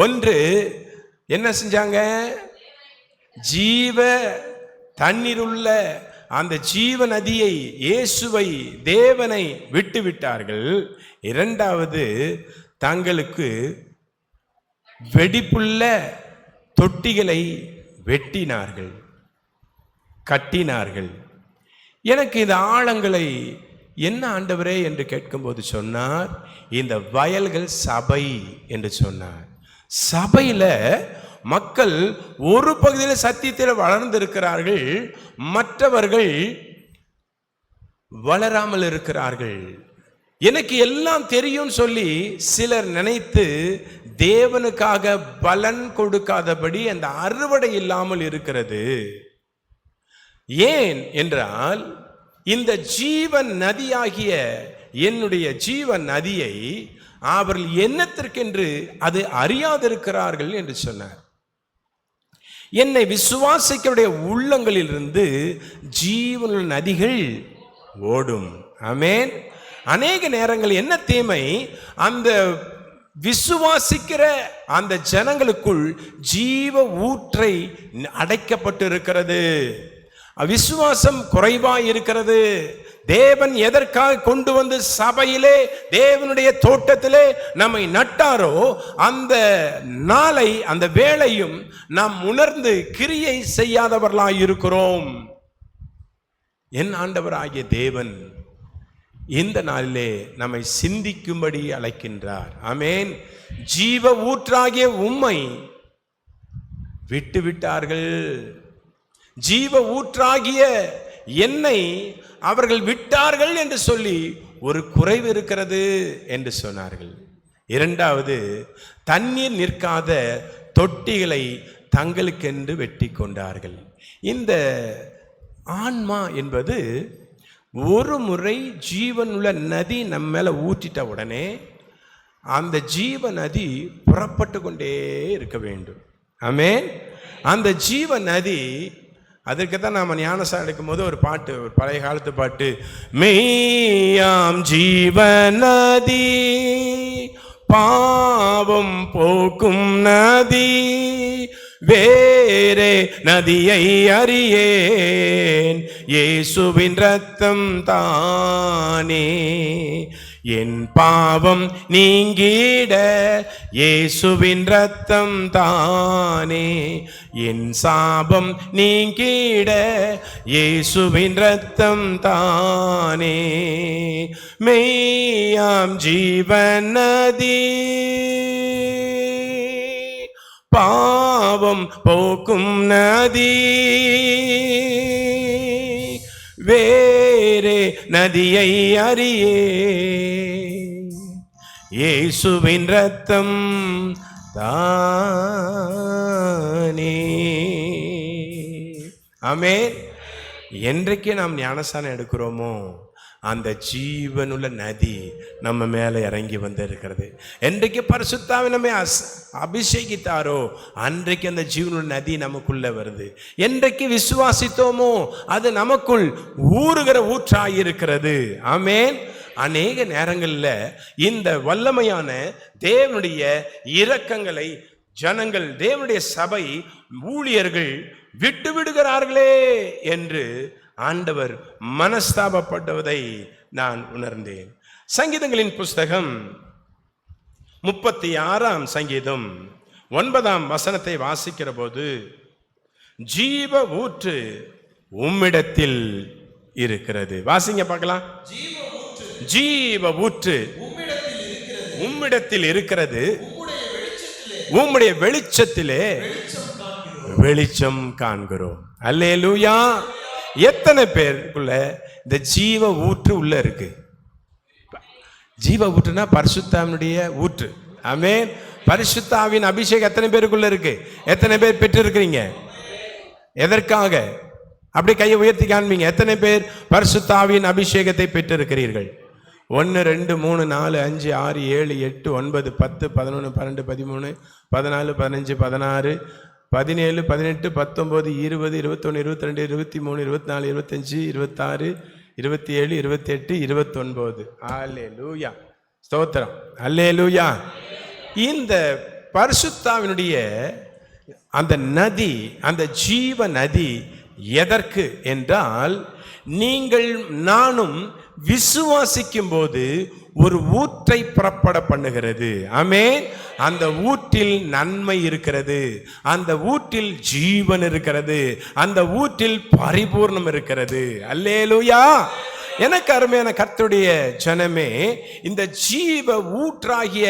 ஒன்று என்ன செஞ்சாங்க? ஜீவ தண்ணீருள்ள அந்த ஜீவ நதியை, இயேசுவை, தேவனை விட்டு விட்டார்கள். 2வது, தங்களுக்கு வெடிப்புள்ள தொட்டிகளை வெட்டினார்கள், கட்டினார்கள். எனக்கு இந்த ஆழங்களை என்ன ஆண்டவரே என்று கேட்கும்போது சொன்னார், இந்த வயல்கள் சபை என்று சொன்னார். சபையில மக்கள் ஒரு பகுதியில் சத்தியத்தில் வளர்ந்திருக்கிறார்கள், மற்றவர்கள் வளராமல் இருக்கிறார்கள். எனக்கு எல்லாம் தெரியும் சொல்லி சிலர் நினைத்து தேவனுக்காக பலன் கொடுக்காதபடி அந்த அறுவடை இல்லாமல் இருக்கிறது. ஏன் என்றால், இந்த ஜீவன் நதியாகிய என்னுடைய ஜீவன் நதியை அவர்கள் என்னத்திற்கென்று அது அறியாதிருக்கிறார்கள் என்று சொன்னார். என்னை விசுவாசிக்கக்கூடிய உள்ளங்களில் இருந்து ஜீவனுள்ள நதிகள் ஓடும். ஆமென். அநேக நேரங்கள் என்ன தீமை? அந்த விசுவாசிக்கிற அந்த ஜனங்களுக்குள் ஜீவ ஊற்றை அடைக்கப்பட்டு இருக்கிறது. விசுவாசம் குறைவாய் இருக்கிறது. தேவன் எதற்காக கொண்டு வந்து சபையிலே, தேவனுடைய தோட்டத்திலே நம்மை நட்டாரோ அந்த நாளை, அந்த வேளையும் நாம் உணர்ந்து கிரியை செய்யாதவர்களாய் இருக்கிறோம். என் ஆண்டவராகிய தேவன் இந்த நாளிலே நம்மை சிந்திக்கும்படி அழைக்கின்றார். ஆமென். ஜீவ ஊற்றாகிய உம்மை விட்டு விட்டார்கள். ஜீவ ஊற்றாகிய என்னை அவர்கள் விட்டார்கள் என்று சொல்லி ஒரு குறைவு இருக்கிறது என்று சொன்னார்கள். 2வது, தண்ணீர் நிற்காத தொட்டிகளை தங்களுக்கென்று வெட்டி கொண்டார்கள். இந்த ஆன்மா என்பது ஒரு முறை ஜீவனுள்ள நதி நம்ம மேல ஊற்றிட்ட உடனே அந்த ஜீவ நதி புறப்பட்டு கொண்டே இருக்க வேண்டும். ஆமென். அந்த ஜீவ நதி, அதற்கு தான் நாம் ஞானசாரம் எடுக்கும் போது ஒரு பாட்டு, ஒரு பழைய காலத்து பாட்டு, மெய்யாம் ஜீவநதி, பாவம் போக்கும் நதி, வேறே நதியை அறியேன், இயேசுவின் ரத்தம் தானே, என் பாவம் நீங்கிட இயேசுவின் ரத்தம் தானே, என் சாபம் நீங்கிட இயேசுவின் ரத்தம் தானே, மெய்யாம் ஜீவன் நதி, பாவம் போக்கும் நதி, வேறே நதியை அறியே, இயேசுவின் ரத்தம் தானே. ஆமென். என்றைக்கு நாம் ஞானஸ்நானம் எடுக்கிறோமோ அந்த ஜீவனுள்ள நதி நம்ம மேலே இறங்கி வந்து இருக்கிறது. என்றைக்கு பரிசுத்தாவி நம்மை அபிஷேகித்தாரோ அன்றைக்கு அந்த ஜீவனுள்ள நதி நமக்குள்ள வருது. என்றைக்கு விசுவாசித்தோமோ அது நமக்குள் ஊறுகிற ஊற்றாயிருக்கிறது. ஆமென். அநேக நேரங்களில் இந்த வல்லமையான தேவனுடைய இரக்கங்களை ஜனங்கள், தேவனுடைய சபை ஊழியர்கள் விட்டு விடுகிறார்களே என்று ஆண்டவர் மனஸ்தாபப்பட்டதை நான் உணர்ந்தேன். சங்கீதங்களின் புஸ்தகம் 36ஆம் சங்கீதம் 9ஆம் வசனத்தை வாசிக்கிற போது, ஜீவ ஊற்று உம்மிடத்தில் இருக்கிறது. வாசிங்க பார்க்கலாம். ஜீவ ஊற்று உம்மிடத்தில் இருக்கிறது, உம்முடைய வெளிச்சத்திலே வெளிச்சம் காண்கிறோம். அல்லேலூயா. எத்தனை பேருக்குள்ள இந்த ஜீவ ஊற்று உள்ள இருக்கு? ஜீவ ஊற்றுனா பரிசுத்தாவினுடைய ஊற்று. ஆமென். பரிசுத்தாவின் அபிஷேகம் எத்தனை பேருக்குள்ள இருக்கு? எத்தனை பேர் பெற்று இருக்கிறீங்க? எதற்காக? அப்படி கையை உயர்த்தி காண்பீங்க. எத்தனை பேர் பரிசுத்தாவின் அபிஷேகத்தை பெற்றிருக்கிறீர்கள்? 1 2 3 4 5 6 7 8 9 10 11 12 13 14 15 16 17 18 19 20 21 22 23 24 25 26 27 28 29. அல்லேலூயா. ஸ்தோத்திரம். அல்லேலூயா. இந்த பரிசுத்தாவினுடைய அந்த நதி, அந்த ஜீவ நதி எதற்கு என்றால், நீங்கள் நானும் விசுவாசிக்கும் போது ஒரு ஊற்றை புறப்பட பண்ணுகிறது. ஆமென். அந்த ஊற்றில் நன்மை இருக்கிறது, அந்த ஊற்றில் ஜீவன் இருக்கிறது, அந்த ஊற்றில் பரிபூர்ணம் இருக்கிறது. அல்லேலூயா. எனக்கு அருமையான கர்த்தருடைய ஜனமே, இந்த ஜீவ ஊற்றாகிய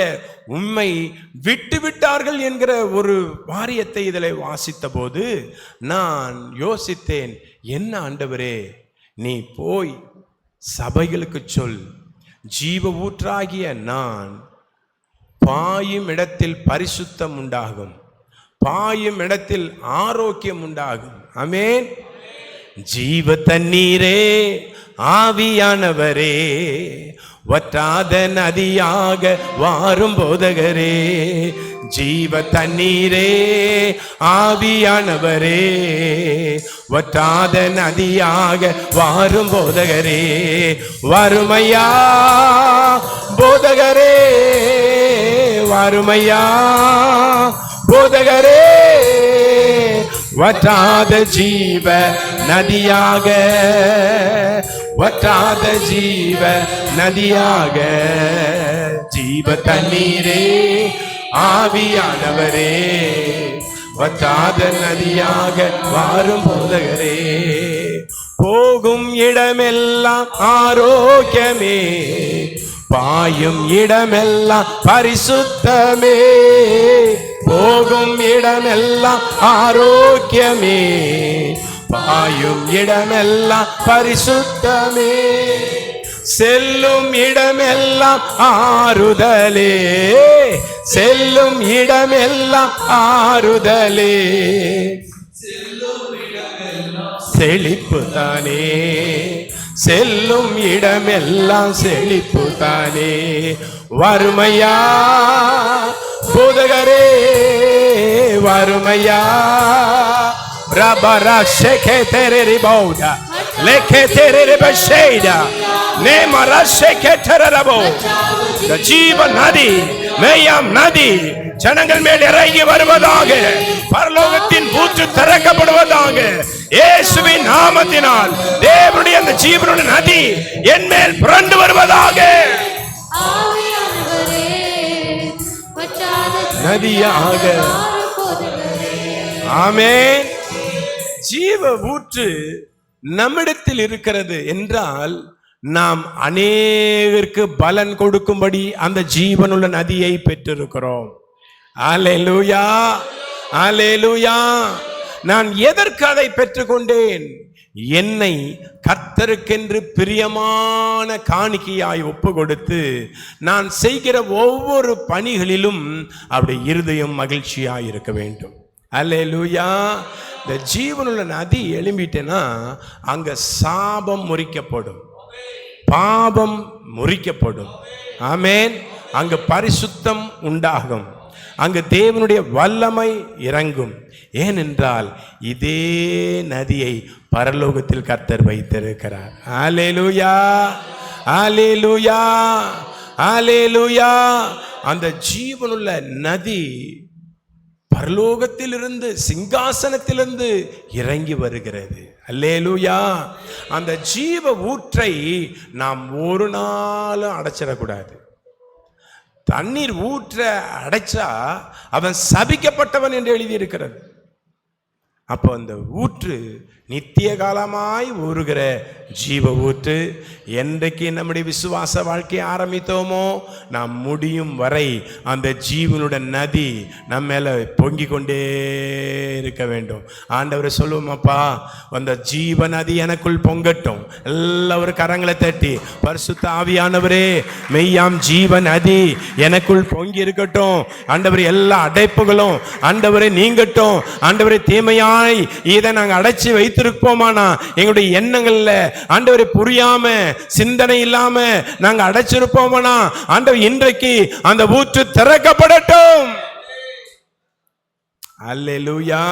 உம்மை விட்டு விட்டார்கள் என்கிற ஒரு வாரியத்தை இதில் வாசித்த போது நான் யோசித்தேன், என்ன ஆண்டவரே, நீ போய் சபைகளுக்கு சொல், ஜீவ ஊற்றாகிய நான் பாயும் இடத்தில் பரிசுத்தம் உண்டாகும், பாயும் இடத்தில் ஆரோக்கியம் உண்டாகும். ஆமென். ஜீவ தண்ணீரே, ஆவியானவரே, வற்றாத நதியாக வாரும் போதகரே, ஜீவ தண்ணீரே, ஆவியானவரே, வற்றாத நதியாக வாரும் போதகரே, வருமையா போதகரே, வருமையா போதகரே, வற்றாத ஜீவ நதியாக, வற்றாத ஜீவ நதியாக, ஜீவ தண்ணீரே, ஆவியானவரே, வற்றாத நதியாக வாரும் போதகரே, போகும் இடமெல்லாம் ஆரோக்கியமே, பாயும் இடமெல்லாம் பரிசுத்தமே, போகும் இடமெல்லாம் ஆரோக்கியமே, பாயும் இடமெல்லாம் பரிசுத்தமே, செல்லும் இடமெல்லாம் ஆறுதலே, செல்லும் இடமெல்லாம் ஆறுதலே, செழிப்பு தானே, செல்லும் இடமெல்லாம் செழிப்பு தானே, வறுமையா போதகரே, வறுமையா ரபரா ஷேகே தெரேரி பௌடா லேகே தெரேரி பஷேடா நேமரா ஷேகே தெரரபோ. ஜீவ நதி, மேயாம் நதி ஜனங்கள் மேல் இறங்கி வருவதாக, பரலோகத்தின் ஊற்று திறக்கப்படுவதாக, இயேசுவின் நாமத்தினால் தேவனுடைய அந்த ஜீவனுடைய நதி என் மேல் புரண்டு வருவதாக. நதியாக. ஆமென். ஜீவ ஊற்று நம்மிடத்தில் இருக்கிறது என்றால் நாம் அநேகருக்கு பலன் கொடுக்கும்படி அந்த ஜீவனுள்ள நதியை பெற்றிருக்கிறோம். அல்லேலூயா, அல்லேலூயா. நான் எதற்கு அதை பெற்றுக்கொண்டேன்? என்னை கர்த்தருக்கென்று பிரியமான காணிக்கையாய் ஒப்பு கொடுத்து நான் செய்கிற ஒவ்வொரு பணிகளிலும் அப்படி இருதயம் மகிழ்ச்சியாய் இருக்க வேண்டும். அல்லேலூயா. இந்த ஜீவனுள்ள நதி எழும்பிட்டேன்னா அங்க சாபம் முறிக்கப்படும், பாபம் முறிக்கப்படும். ஆமென். அங்கு பரிசுத்தம் உண்டாகும், அங்கு தேவனுடைய வல்லமை இறங்கும். ஏனென்றால் இதே நதியை பரலோகத்தில் கர்த்தர் வைத்திருக்கிறார். அல்லேலூயா, அல்லேலூயா, அல்லேலூயா. அந்த ஜீவனுள்ள நதி பரலோகத்திலிருந்து சிங்காசனத்திலிருந்து இறங்கி வருகிறது. அல்லேலூயா. அந்த ஜீவ ஊற்றை நாம் ஒரு நாளும் அடைச்சிடக்கூடாது. தண்ணீர் ஊற்ற அடைச்சா அவன் சபிக்கப்பட்டவன் என்று எழுதியிருக்கிறது. அப்போ அந்த ஊற்று நித்திய காலமாய் ஊறுகிற ஜீவ ஊற்று. என்றைக்கு நம்முடைய விசுவாச வாழ்க்கையை ஆரம்பித்தோமோ நாம் முடியும் வரை அந்த ஜீவனுடைய நதி நம்ம மேல பொங்கி கொண்டே இருக்க வேண்டும். ஆண்டவரை சொல்லுவோமாப்பா, அந்த ஜீவ நதி எனக்குள் பொங்கட்டும். எல்லாரும் கரங்களை தட்டி, பரிசுத்த ஆவியானவரே, மெய்யாம் ஜீவ நதி எனக்குள் பொங்கி இருக்கட்டும். ஆண்டவரே, எல்லா அடைப்புகளும் ஆண்டவரே நீங்கட்டும். ஆண்டவரே, தீமையாய் இதை நாங்கள் அடைச்சி வைத்திருப்போமானா, எங்களுடைய எண்ணங்கள்ல ஆண்டவரை புரியாம சிந்தனை இல்லாம நாங்க அடைச்சிருப்போமானா, ஆண்டவர் இன்றைக்கு அந்த ஊற்று திறக்கப்படட்டும். அல்லேலூயா.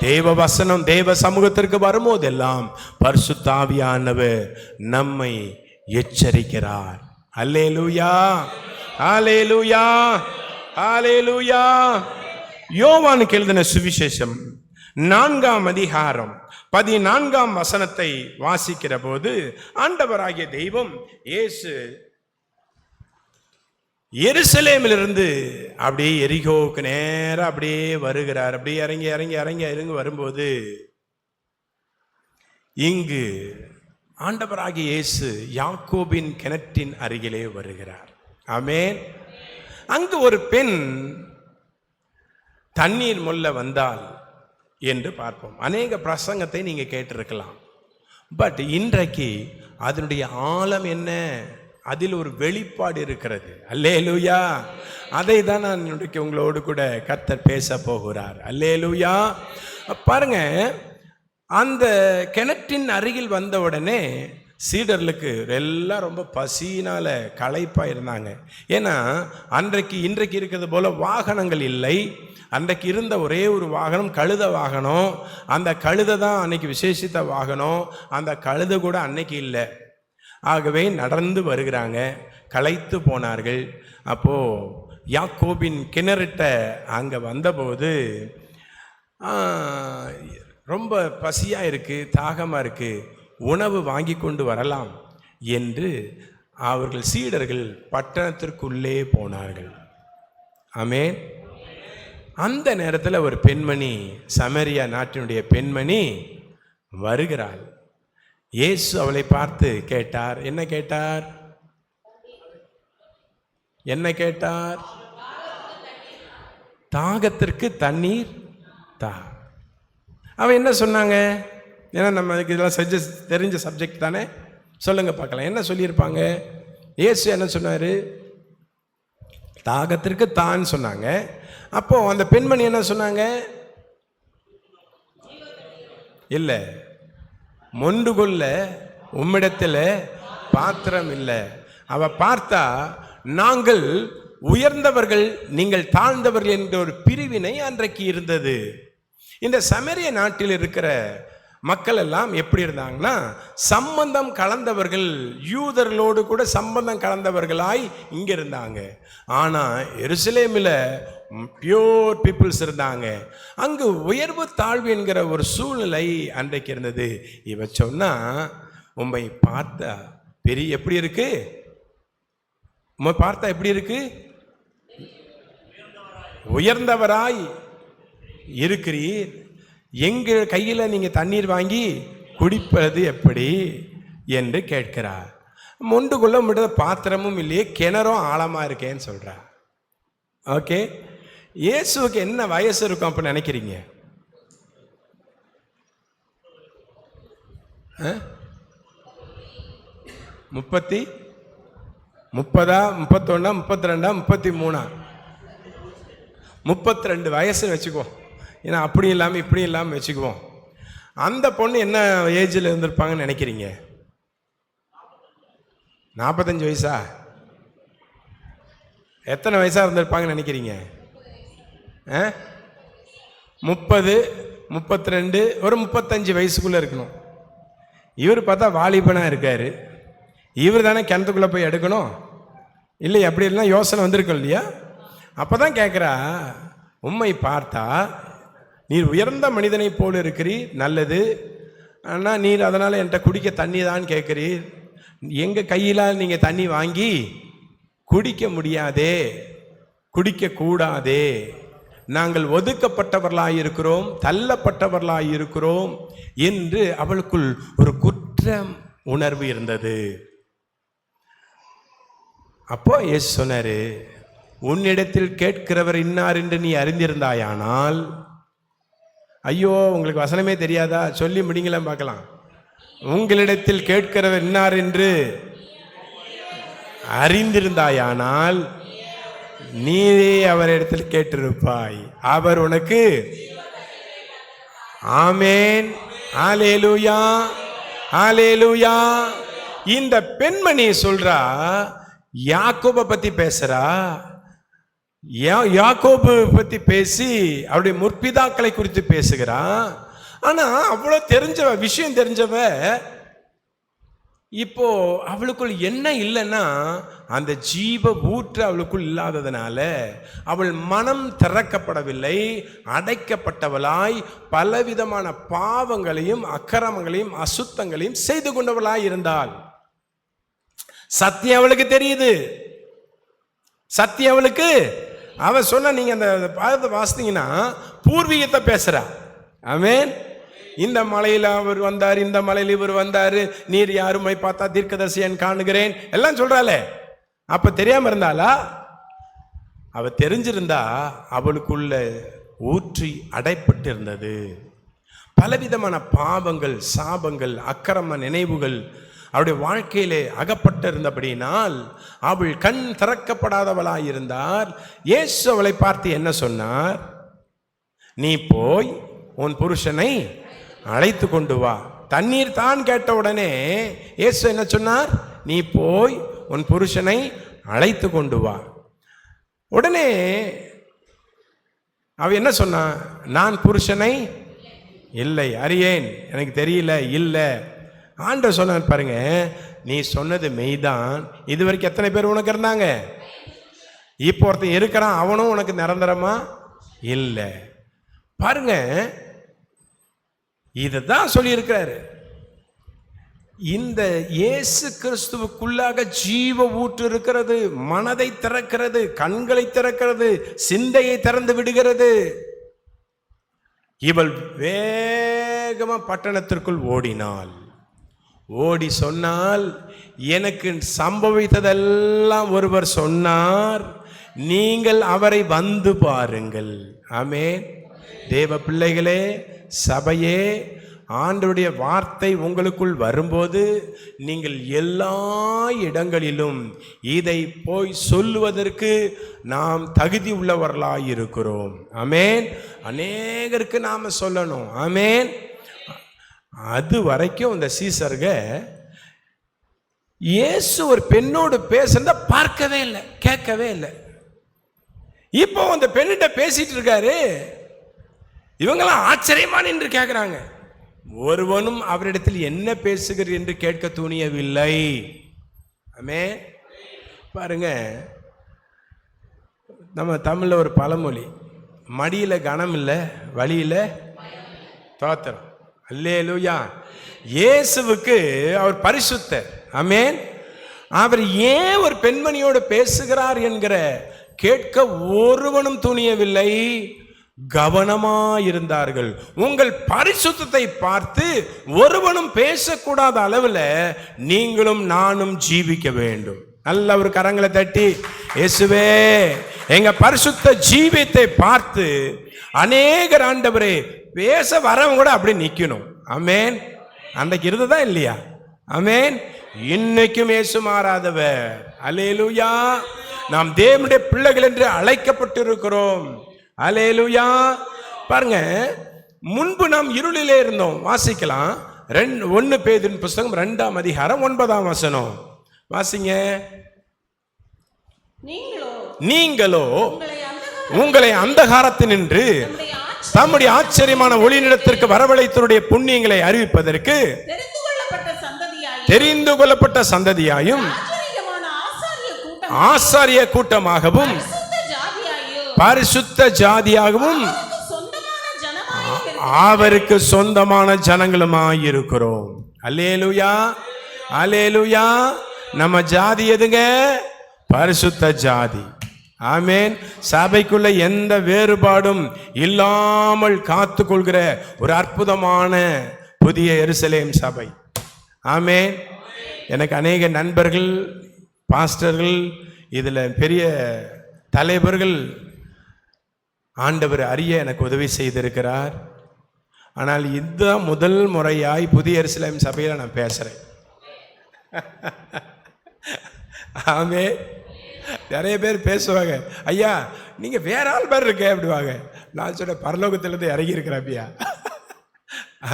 தேவ வசனம் தேவ சமூகத்திற்கு வரும்போதெல்லாம் பரிசுத்த ஆவியானவர் நம்மை எச்சரிக்கிறார். அல்லேலூயா, அல்லேலூயா, அல்லேலூயா. யோவானுக்கு எழுதின சுவிசேஷம் 4ஆம் அதிகாரம் 14ஆம் வசனத்தை வாசிக்கிற போது, ஆண்டவராகிய தெய்வம் இயேசு எருசலேமிலிருந்து அப்படியே எரிகோவுக்கு நேரா அப்படியே வருகிறார். அப்படியே இறங்கி இறங்கி இறங்கி இறங்கி வரும்போது, இங்கு ஆண்டவராகிய இயேசு யாக்கோபின் கிணற்றின் அருகிலே வருகிறார். ஆமென். அங்கு ஒரு பெண் தண்ணீர் மொல்ல வந்தால் என்று பார்ப்போம். அநேக பிரசங்கத்தை நீங்க கேட்டிருக்கலாம். பட் இன்றைக்கு அதனுடைய ஆழம் என்ன, அதில் ஒரு வெளிப்பாடு இருக்கிறது. அல்லேலூயா. அதை தான் நான் இன்றைக்கு உங்களோடு கூட கர்த்தர் பேச போகிறார். அல்லேலூயா. பாருங்க, அந்த கிணற்றின் அருகில் வந்த உடனே சீடர்களுக்கு எல்லாம் ரொம்ப பசியினால களைப்பா இருந்தாங்க. ஏன்னா இன்றைக்கு இருக்கிறது போல வாகனங்கள் இல்லை. அன்றைக்கு இருந்த ஒரே ஒரு வாகனம் கழுத வாகனம். அந்த கழுதை தான் அன்னைக்கு விசேஷித்த வாகனம். அந்த கழுதை கூட அன்னைக்கு இல்லை. ஆகவே நடந்து வருகிறாங்க, களைத்து போனார்கள். அப்போ யாக்கோபின் கிணறுட்ட அங்க வந்தபோது ரொம்ப பசியா இருக்கு, தாகமா இருக்கு, உணவு வாங்கி கொண்டு வரலாம் என்று அவர்கள் சீடர்கள் பட்டணத்திற்குள்ளே போனார்கள். ஆமென். அந்த நேரத்தில் ஒரு பெண்மணி, சமரியா நாட்டினுடைய பெண்மணி வருகிறாள். இயேசு அவளை பார்த்து கேட்டார். என்ன கேட்டார்? என்ன கேட்டார்? தாகத்திற்கு தண்ணீர் தா. அவன் என்ன சொன்னாங்க? ஏன்னா நம்ம இதெல்லாம் தெரிஞ்ச சப்ஜெக்ட் தானே. சொல்லுங்க பார்க்கலாம், என்ன சொல்லியிருப்பாங்க? இயேசு என்ன சொன்னாரு? தாகத்திற்கு தான் சொன்னாங்க. அப்போ அந்த பெண்மணி என்ன சொன்னாங்க? இல்லை, மொண்டு கொள்ள உம்மிடத்தில் பாத்திரம் இல்லை. அவ பார்த்தா நாங்கள் உயர்ந்தவர்கள் நீங்கள் தாழ்ந்தவர்கள் என்ற ஒரு பிரிவினை அன்றைக்கு இருந்தது. இந்த சமரிய நாட்டில் இருக்கிற மக்கள் எல்லாம் எப்படி இருந்தாங்கன்னா, சம்பந்தம் கலந்தவர்கள், யூதர்களோடு கூட சம்பந்தம் கலந்தவர்களாய் இங்க இருந்தாங்க. ஆனா எருசலேமில் பியூர் பீப்புள்ஸ் இருந்தாங்க. அங்கு உயர்வு தாழ்வு என்கிற ஒரு சூழ்நிலை அன்றைக்கு இருந்தது. இவ சொன்னா, உம்மை பார்த்தா பெரிய எப்படி இருக்கு, உம்மை பார்த்தா எப்படி இருக்கு, உயர்ந்தவராய் இருக்கிறீர், எங்க கையில நீங்க தண்ணீர் வாங்கி குடிப்பது எப்படி என்று கேட்கிறார். மொண்டு கொள்ள முடியாத பாத்திரமும் இல்லையே, கிணறும் ஆழமா இருக்கேன்னு சொல்றா. ஓகே, இயேசுவுக்கு என்ன வயசு இருக்கும் அப்ப நினைக்கிறீங்க? 30, 30, 31, 32, 33, 32 வயசு வச்சுக்குவோம். ஏன்னா அப்படி இல்லாமல் இப்படி இல்லாமல் வச்சுக்குவோம். அந்த பொண்ணு என்ன ஏஜில் இருந்திருப்பாங்கன்னு நினைக்கிறீங்க? 45 வயசா? எத்தனை வயசாக இருந்திருப்பாங்கன்னு நினைக்கிறீங்க? 30, 32, ஒரு 35 வயசுக்குள்ளே இருக்கணும். இவர் பார்த்தா வாலிபனாக இருக்காரு. இவர் தானே கிணத்துக்குள்ளே போய் எடுக்கணும் இல்லையா? அப்படி இல்லைன்னா யோசனை வந்திருக்கும் இல்லையா? அப்போ தான் கேட்குறா, உம்மை பார்த்தா நீர் உயர்ந்த மனிதனைப் போல இருக்கிறீர், நல்லது. ஆனால் நீர் அதனால் என்கிட்ட குடிக்க தண்ணி தான் கேட்குறீர். எங்கள் கையிலால் நீங்கள் தண்ணி வாங்கி குடிக்க முடியாதே, குடிக்க கூடாதே. நாங்கள் ஒதுக்கப்பட்டவர்களாயிருக்கிறோம், தள்ளப்பட்டவர்களாயிருக்கிறோம் என்று அவளுக்குள் ஒரு குற்றம் உணர்வு இருந்தது. அப்போ இயேசு சொன்னாரு, உன்னிடத்தில் கேட்கிறவர் இன்னார் என்று நீ அறிந்திருந்தாயானால், ஐயோ உங்களுக்கு வசனமே தெரியாதா, சொல்லி முடிங்களாம் பார்க்கலாம். உங்களிடத்தில் கேட்கிறவர் இன்னார் என்று அறிந்திருந்தாயானால் நீரே அவரிடத்தில் கேட்டிருப்பாய், அவர் உனக்கு. ஆமேன், ஹல்லேலூயா, ஹல்லேலூயா. இந்த பெண்மணி சொல்றா, யாக்கோபை பத்தி பேசுறா, யாக்கோபு பத்தி பேசி அவருடைய முற்பிதாக்களை குறித்து பேசுகிறா. ஆனா அவ்வளவு தெரிஞ்சவ, விஷயம் தெரிஞ்சவ, இப்போ அவளுக்குள் என்ன இல்லைன்னா அந்த ஜீவ ஊற்று அவளுக்குள் இல்லாததுனால அவள் மனம் திறக்கப்படவில்லை, அடைக்கப்பட்டவளாய் பலவிதமான பாவங்களையும் அக்கிரமங்களையும் அசுத்தங்களையும் செய்து கொண்டவளாய் இருந்தாள். சத்தியம் அவளுக்கு தெரியுது, சத்தியம் அவளுக்கு. அவ சொன்ன, நீங்க அந்த பாதத்தை வாசித்தீங்கன்னா பூர்வீகத்தை பேசுறா. ஆமென். இந்த மலையில் அவர் வந்தார், இந்த மலையில் இவர் வந்தாரு, நீர் யாருமை பார்த்தா தீர்க்கதரிசியன் காணுகிறேன் எல்லாம் சொல்றாளே. அப்ப தெரியாம இருந்தாளா? அவ தெரிஞ்சிருந்தா அவளுக்குள்ள ஊற்றி அடைப்பட்டு இருந்தது. பலவிதமான பாவங்கள், சாபங்கள், அக்கிரம நினைவுகள் அவருடைய வாழ்க்கையிலே அகப்பட்டிருந்தபடியினால் அவள் கண் திறக்கப்படாதவளாயிருந்தார். இயேசு அவளை பார்த்து என்ன சொன்னார்? நீ போய் உன் புருஷனை அழைத்து கொண்டு வா. தண்ணீர் தான் கேட்ட உடனே இயேசு என்ன சொன்னார்? நீ போய் உன் புருஷனை அழைத்து கொண்டு வா. உடனே அவ என்ன சொன்னா? நான் புருஷனை இல்லை, அறியேன், எனக்கு தெரியல, இல்லை. ஆண்டவர் சொன்னார் பாருங்க, நீ சொன்னது மெய்தான். இது வரைக்கும் எத்தனை பேர் உனக்கு இருந்தாங்க? இப்போ ஒருத்தன் இருக்கிறான், அவனும் உனக்கு நிரந்தரமா இல்லை. பாருங்க, இதுதான் சொல்லி இருக்கிறாரு. இந்த இயேசு கிறிஸ்துவுக்குள்ளாக ஜீவ ஊற்று இருக்கிறது, மனதை திறக்கிறது, கண்களை திறக்கிறது, சிந்தையை திறந்து விடுகிறது. இவள் வேகமா பட்டணத்திற்குள் ஓடினாள். ஓடி சொன்னால், எனக்கு சம்பவித்ததெல்லாம் ஒருவர் சொன்னார், நீங்கள் அவரை வந்து பாருங்கள். ஆமென். தேவ பிள்ளைகளே, சபையே, ஆண்டவருடைய வார்த்தை உங்களுக்குள் வரும்போது நீங்கள் எல்லா இடங்களிலும் இதை போய் சொல்லுவதற்கு நாம் தகுதி உள்ளவர்களாயிருக்கிறோம். ஆமென். அநேகருக்கு நாம சொல்லணும். ஆமென். அது வரைக்கும் இந்த சீசர்க இயேசு ஒரு பெண்ணோடு பேசுறத பார்க்கவே இல்லை, கேட்கவே இல்லை. இப்போ அந்த பெண்ணிட்ட பேசிட்டு இருக்காரு. இவங்கெல்லாம் ஆச்சரியமா நின்று கேட்கிறாங்க. ஒருவனும் அவரிடத்தில் என்ன பேசுகிறீர் என்று கேட்க துணியவில்லை. ஆமென். பாருங்க, நம்ம தமிழ்ல ஒரு பழமொழி, மடியில கனம் இல்லை, வழியில தோத்திரம். அல்லேலூயா. இயேசுவுக்கு அவர் பரிசுத்தர். ஆமென். அவர் ஏன் ஒரு பெண்மணியோடு பேசுகிறார் என்கிற கேட்க ஒருவனும் துணியவில்லை, கவனமாயிருந்தார்கள். உங்கள் பரிசுத்தத்தை பார்த்து ஒருவனும் பேசக்கூடாத அளவில் நீங்களும் நானும் ஜீவிக்க வேண்டும். நல்ல ஒரு கரங்களை தட்டி, இயேசுவே எங்க பரிசுத்த ஜீவியத்தை பார்த்து அநேகர் ஆண்டவரே பேச வரவங்க கூட அப்படி நிக்கணும். ஆமென். அன்றைக்கு இருந்ததா இல்லையா? ஆமென். இன்னைக்கும் இயேசு மாறாதவர். அல்லேலூயா. நாம் தேவனுடைய பிள்ளைகள் என்று அழைக்கப்பட்டிருக்கிறோம். அல்லேலூயா. பாருங்க, முன்பு நாம் இருளிலே இருந்தோம். வாசிக்கலாம். 1 பேதுரு புஸ்தகம் 2ஆம் அதிகாரம் 9ஆம் வசனம் வாசிங்க. நீங்களோ உங்களை அந்தகாரத்தினின்று தம்முடைய ஆச்சரியமான ஒளிநிலத்திற்கு வரவழைத்தவருடைய புண்ணியங்களை அறிவிப்பதற்கு தெரிந்து கொள்ளப்பட்ட சந்ததியாயும் ஆசாரிய கூட்டமாகவும் பரிசுத்த ஜாதியாகவும் சொந்தமான ஜனமாய் அவருக்கு சொந்தமான ஜனங்களுமாய் இருக்கிறோம். அல்லேலூயா, அல்லேலூயா. நம்ம ஜாதி எதுங்க? பரிசுத்த ஜாதி. ஆமென். சபைக்குள்ள எந்த வேறுபாடும் இல்லாமல் காத்து கொள்கிற ஒரு அற்புதமான புதிய எருசலேம் சபை. ஆமென். எனக்கு அநேக நண்பர்கள், பாஸ்டர்கள், இதில் பெரிய தலைவர்கள் ஆண்டவர் அறிய எனக்கு உதவி செய்திருக்கிறார். ஆனால் இதுதான் முதல் முறையாய் புதிய எருசலேம் சபையில் நான் பேசுகிறேன். ஆமென். நிறைய பேர் பேசுவாங்க, ஐயா நீங்கள் வேற ஆள் பேர் இருக்க அப்படிவாங்க. நான் சொன்ன பரலோகத்திலேருந்து இறங்கி இருக்கிறாப்பியா.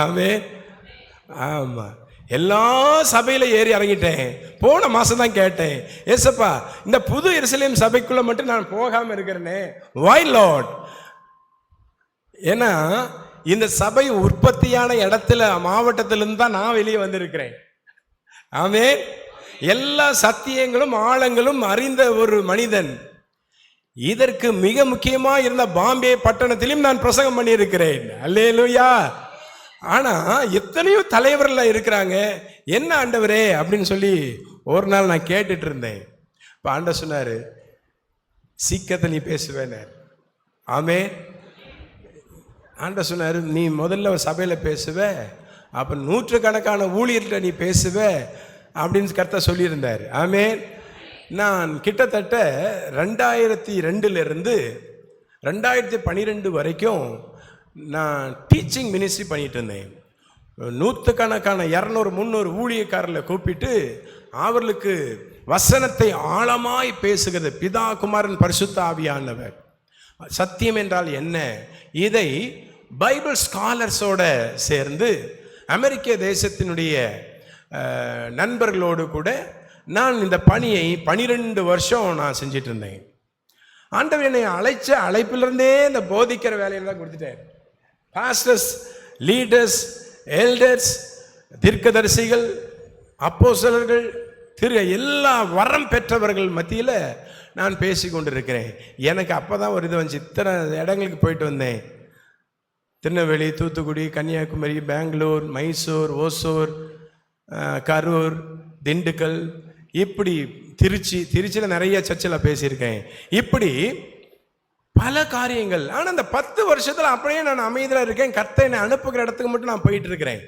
ஆமென். ஆமாம், எல்லா சபையில் ஏறி இறங்கிட்டேன். போன மாதம் தான் கேட்டேன், ஏசப்பா இந்த புது எருசலேம் சபைக்குள்ளே மட்டும் நான் போகாமல் இருக்கிறேனே, வை லார்ட்? ஏன்னா இந்த சபை உற்பத்தியான இடத்துல மாவட்டத்திலிருந்து தான் நான் வெளியே வந்திருக்கிறேன். ஆமென். எல்லா சத்தியங்களும் ஆழங்களும் அறிந்த ஒரு மனிதன். இதற்கு மிக முக்கியமாக இருந்த பாம்பே பட்டணத்திலும் நான் பிரசங்கம் பண்ணியிருக்கிறேன். அல்லேலூயா. ஆனா எத்தனையோ தலைவர்கள் இருக்கிறாங்க, என்ன ஆண்டவரே அப்படின்னு சொல்லி ஒரு நாள் நான் கேட்டுட்டு இருந்தேன். இப்போ ஆண்டவர் சொன்னாரு, சீக்கிரத்தை நீ பேசுவேன்னு. ஆமென். ஆண்டவர் சொன்னாரு, நீ முதல்ல ஒரு சபையில் பேசுவ, அப்போ நூற்றுக்கணக்கான ஊழியர்கிட்ட நீ பேசுவ அப்படின்னு கர்த்தர் சொல்லியிருந்தார். ஆமென். நான் கிட்டத்தட்ட 2002 2012 வரைக்கும் நான் டீச்சிங் மினிஸ்ட்ரி பண்ணிட்டு இருந்தேன். நூற்றுக்கணக்கான 200-300 ஊழியக்காரர்களை கூப்பிட்டு அவர்களுக்கு வசனத்தை ஆழமாய் பேசுகிறது. பிதா, குமாரன், பரிசுத்த ஆவியானவர். சத்தியம் என்றால் என்ன, இதை பைபிள் ஸ்காலர்ஸோட சேர்ந்து அமெரிக்க தேசத்தினுடைய நண்பர்களோடு கூட நான் இந்த பணியை 12 வருஷம் நான் செஞ்சிட்டு இருந்தேன். ஆண்டவர் என்னை அழைச்ச அழைப்பிலிருந்தே இந்த போதிக்கிற வேலையில் தான் கொடுத்துட்டேன். பாஸ்டர்ஸ், லீடர்ஸ், எல்டர்ஸ், தீர்க்கதரிசிகள், அப்போஸ்தலர்கள், எல்லா வரம் பெற்றவர்கள் மத்தியில் நான் பேசி கொண்டிருக்கிறேன். எனக்கு அப்போ தான் ஒரு இது வந்துச்சு. இத்தனை இடங்களுக்கு போயிட்டு வந்தேன். திருநெல்வேலி, தூத்துக்குடி, கன்னியாகுமரி, பெங்களூர், மைசூர், ஓசூர், கரூர், திண்டுக்கல், இப்படி திருச்சியில் நிறைய சர்ச்சில் பேசியிருக்கேன். இப்படி பல காரியங்கள். ஆனால் அந்த 10 வருஷத்தில் அப்படியே நான் அமைதியாக இருக்கேன். கர்த்தர் என்னை அனுப்புகிற இடத்துக்கு மட்டும் நான் போயிட்டு இருக்கிறேன்.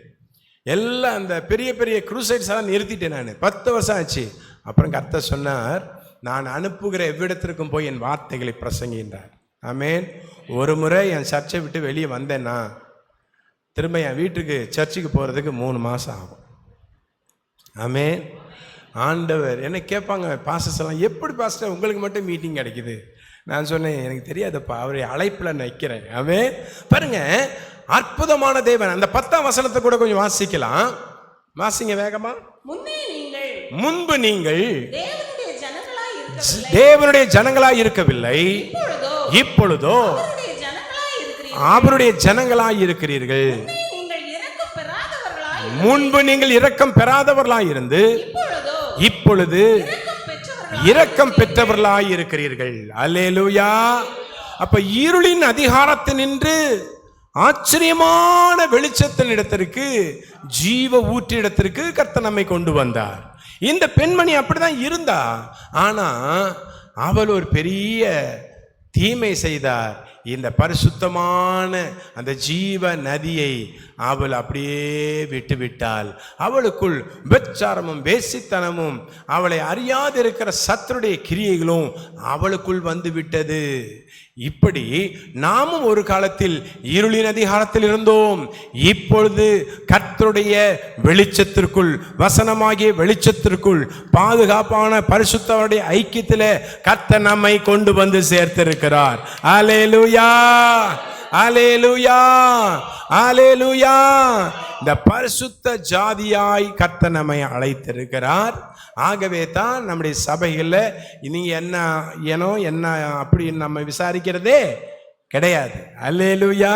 எல்லாம் அந்த பெரிய பெரிய க்ரூசைட்ஸ் எல்லாம் நிறுத்திட்டேன். நான் 10 வருஷம் ஆச்சு. அப்புறம் கர்த்தர் சொன்னார், நான் அனுப்புகிற எவ்விடத்திற்கும் போய் என் வார்த்தைகளை பிரசங்கின்றார். ஆமென். ஒரு முறை என் சர்ச்சை விட்டு வெளியே வந்தேன்னா திரும்ப என் வீட்டுக்கு சர்ச்சுக்கு போகிறதுக்கு 3 மாதம் ஆகும். ஆமென். ஆண்டவர் என்ன கேட்பாங்க, பாஸ்டர்ஸ் எல்லாம், எப்படி பாஸ்டர் உங்களுக்கு மட்டும் மீட்டிங் கிடைக்குது? நான் சொன்னேன், எனக்கு தெரியாதுப்பா, அவருடைய அழைப்பில் நான் வைக்கிறேன். ஆமென். பாருங்க, அற்புதமான தேவன். அந்த 10ஆம் வசனத்தை கூட கொஞ்சம் வாசிக்கலாம். வாசிங்க வேகமா. முன்பு நீங்கள் தேவனுடைய ஜனங்களாய் இருக்கவில்லை, இப்பொழுதோ அவருடைய ஜனங்களாய் இருக்கிறீர்கள். முன்பு நீங்கள் இரக்கம் பெறாதவர்களாய் இருந்து இப்பொழுது இரக்கம் பெற்றவர்களாய் இருக்கிறீர்கள். அல்லேலூயா. அப்ப இருளின் அதிகாரத்தினின்று ஆச்சரியமான வெளிச்சத்தின் இடத்திற்கு, ஜீவ ஊற்றிடத்திற்கு கர்த்தர் நம்மை கொண்டு வந்தார். இந்த பெண்மணி அப்படிதான் இருந்தா. ஆனா அவள் ஒரு பெரிய தீமை செய்தார். இந்த பரிசுத்தமான அந்த ஜீவ நதியை அவள் அப்படியே விட்டுவிட்டாள். அவளுக்குள் விபச்சாரமும் வேசித்தனமும் அவளை அறியாதிருக்கிற சத்துருடைய கிரியைகளும் அவளுக்குள் வந்து விட்டது. இப்படி நாமும் ஒரு காலத்தில் இருளின் அதிகாரத்தில் இருந்தோம். இப்பொழுது கர்த்தருடைய வெளிச்சத்திற்குள், வசனமாகிய வெளிச்சத்திற்குள், பாதுகாப்பான பரிசுத்தருடைய ஐக்கியத்தில் கர்த்தர் நம்மை கொண்டு வந்து சேர்த்திருக்கிறார். அல்லேலூயா, அல்லேலூயா, அல்லேலூயா. இந்த பரிசுத்த ஜாதியாய் கர்த்தர் நம்மை அழைத்திருக்கிறார். ஆகவே தான் நம்முடைய சபைகளில் நீங்க என்ன ஏனோ என்ன அப்படின்னு நம்ம விசாரிக்கிறதே கிடையாது. அல்லேலூயா.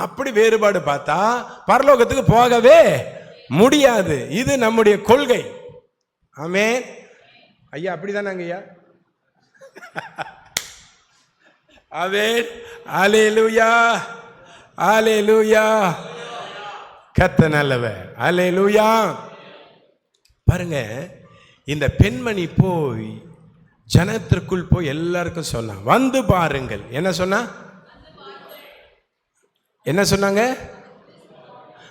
அப்படி வேறுபாடு பார்த்தா பரலோகத்துக்கு போகவே முடியாது. இது நம்முடைய கொள்கை. ஆமென். ஐயா அப்படிதானே ஐயா? ஆமென். அல்லேலூயா, அல்லேலூயா. கர்த்தர் நல்லவர். அல்லேலூயா. பாருங்க, இந்த பெண்மணி போய் ஜனத்திற்குள் போய் எல்லாருக்கும் சொன்னா, வந்து பாருங்கள். என்ன சொன்னா? என்ன சொன்னாங்க?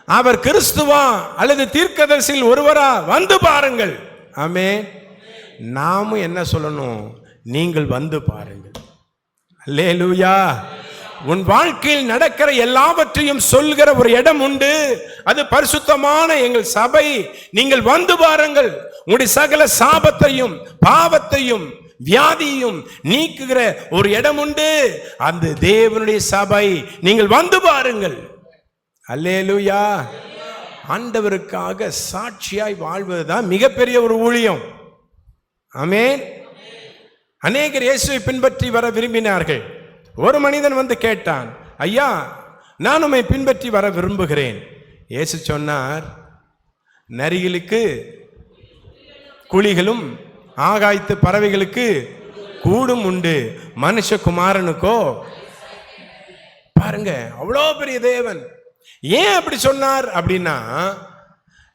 அவர் கிறிஸ்துவா அல்லது தீர்க்கதரிசியில் ஒருவரா? வந்து பாருங்கள். ஆமென். நாமும் என்ன சொல்லணும்? நீங்கள் வந்து பாருங்கள். அல்லேலூயா. உன் வாழ்க்கையில் நடக்கிற எல்லாவற்றையும் சொல்கிற ஒரு இடம் உண்டு. அது பரிசுத்தமான எங்கள் சபை. நீங்கள் வந்து பாருங்கள். உங்களுடைய சகல சாபத்தையும் பாவத்தையும் வியாதியும் நீக்குகிற ஒரு இடம் உண்டு. அந்த தேவனுடைய சபை. நீங்கள் வந்து பாருங்கள். அல்லேலூயா. ஆண்டவருக்காக சாட்சியாய் வாழ்வதுதான் மிகப்பெரிய ஒரு ஊழியம். ஆமென். அநேகர் இயேசுவை பின்பற்றி வர விரும்பினார்கள். ஒரு மனிதன் வந்து கேட்டான், ஐயா, நான் உம்மை பின்பற்றி வர விரும்புகிறேன். இயேசு சொன்னார், நரிகளுக்கு குழிகளும் ஆகாயத்து பறவைகளுக்கு கூடும் உண்டு, மனுஷகுமாரனுக்கோ. பாருங்க, அவ்வளோ பெரிய தேவன். ஏன் அப்படி சொன்னார் அப்படின்னா,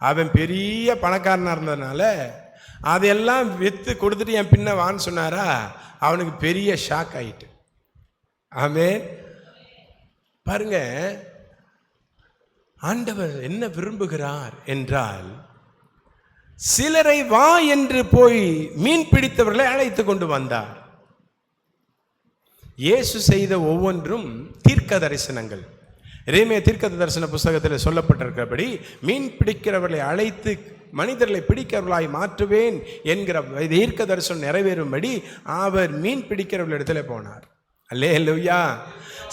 அவன் பெரிய பணக்காரனா இருந்ததுனால அதையெல்லாம் வித்து கொடுத்துட்டு என் பின்ன வான்னு சொன்னாரா, அவனுக்கு பெரிய ஷாக் ஆயிட்டு. ஆமென். பாருங்க, ஆண்டவர் என்ன விரும்புகிறார் என்றால், சிலரை வா என்று போய் மீன் பிடித்தவர்களை அழைத்து கொண்டு வந்தார். இயேசு செய்த ஒவ்வொன்றும் தீர்க்க தரிசனங்கள். எரேமியா தீர்க்க தரிசன புஸ்தகத்தில் சொல்லப்பட்டிருக்கிறபடி, மீன் பிடிக்கிறவர்களை அழைத்து மனிதர்களை பிடிக்கிறவர்களாய் மாற்றுவேன் என்கிற தீர்க்க தரிசனம் நிறைவேறும்படி அவர் மீன் பிடிக்கிறவர்களிடத்துல போனார். அல்லேலூயா.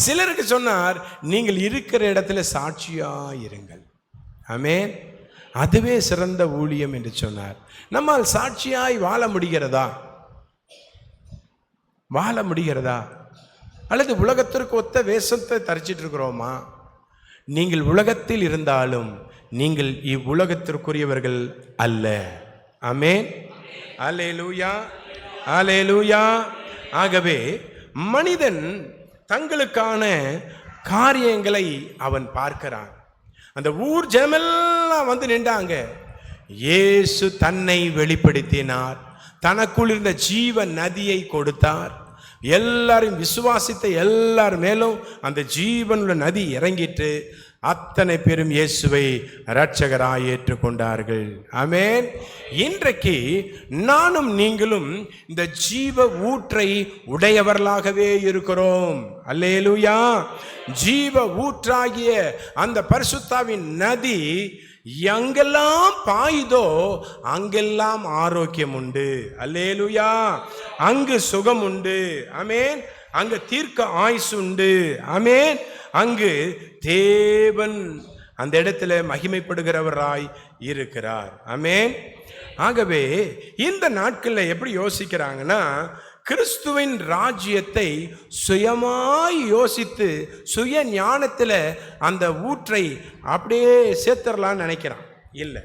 சிலருக்கு சொன்னார், நீங்கள் இருக்கிற இடத்துல சாட்சியாயிருங்கள். ஆமென். அதுவே சிறந்த ஊழியம் என்று சொன்னார். நம்மால் சாட்சியாய் வாழ முடிகிறதா? வாழ முடிகிறதா? அல்லது உலகத்திற்கு ஒத்த வேஷத்தை தரிச்சிட்டு இருக்கிறோமா? நீங்கள் உலகத்தில் இருந்தாலும் நீங்கள் இவ்வுலகத்திற்குரியவர்கள் அல்ல. ஆமென். அல்லேலூயா, அல்லேலூயா. ஆகவே மனிதன் தங்களுக்கான காரியங்களை அவன் பார்க்கிறான். அந்த ஊர் ஜனமெல்லாம் வந்து நின்றாங்க. இயேசு தன்னை வெளிப்படுத்தினார். தனக்குள் இருந்த ஜீவ நதியை கொடுத்தார். எல்லாரும் விசுவாசித்த எல்லார் மேலும் அந்த ஜீவனுள்ள நதி இறங்கிட்டு அத்தனை பேரும் இயேசுவை இரட்சகராய் ஏற்றுக்கொண்டார்கள். ஆமென். இன்றைக்கு நானும் நீங்களும் இந்த ஜீவ ஊற்றை உடையவர்களாகவே இருக்கிறோம். அல்லேலூயா. ஜீவ ஊற்றாகிய அந்த பரிசுத்தாவின் நதி எங்கெல்லாம் பாயுதோ அங்கெல்லாம் ஆரோக்கியம் உண்டு. அல்லேலூயா. அங்கு சுகம் உண்டு. ஆமென். அங்கு தீர்க்க ஆயுசு உண்டு. ஆமென். அங்கு தேவன் அந்த இடத்துல மகிமைப்படுகிறவராய் இருக்கிறார். ஆமென். ஆகவே இந்த நாட்களில் எப்படி யோசிக்கிறாங்கன்னா, கிறிஸ்துவின் ராஜ்யத்தை சுயமாய் யோசித்து சுய ஞானத்தில் அந்த ஊற்றை அப்படியே சேர்த்துடலான்னு நினைக்கிறான். இல்லை,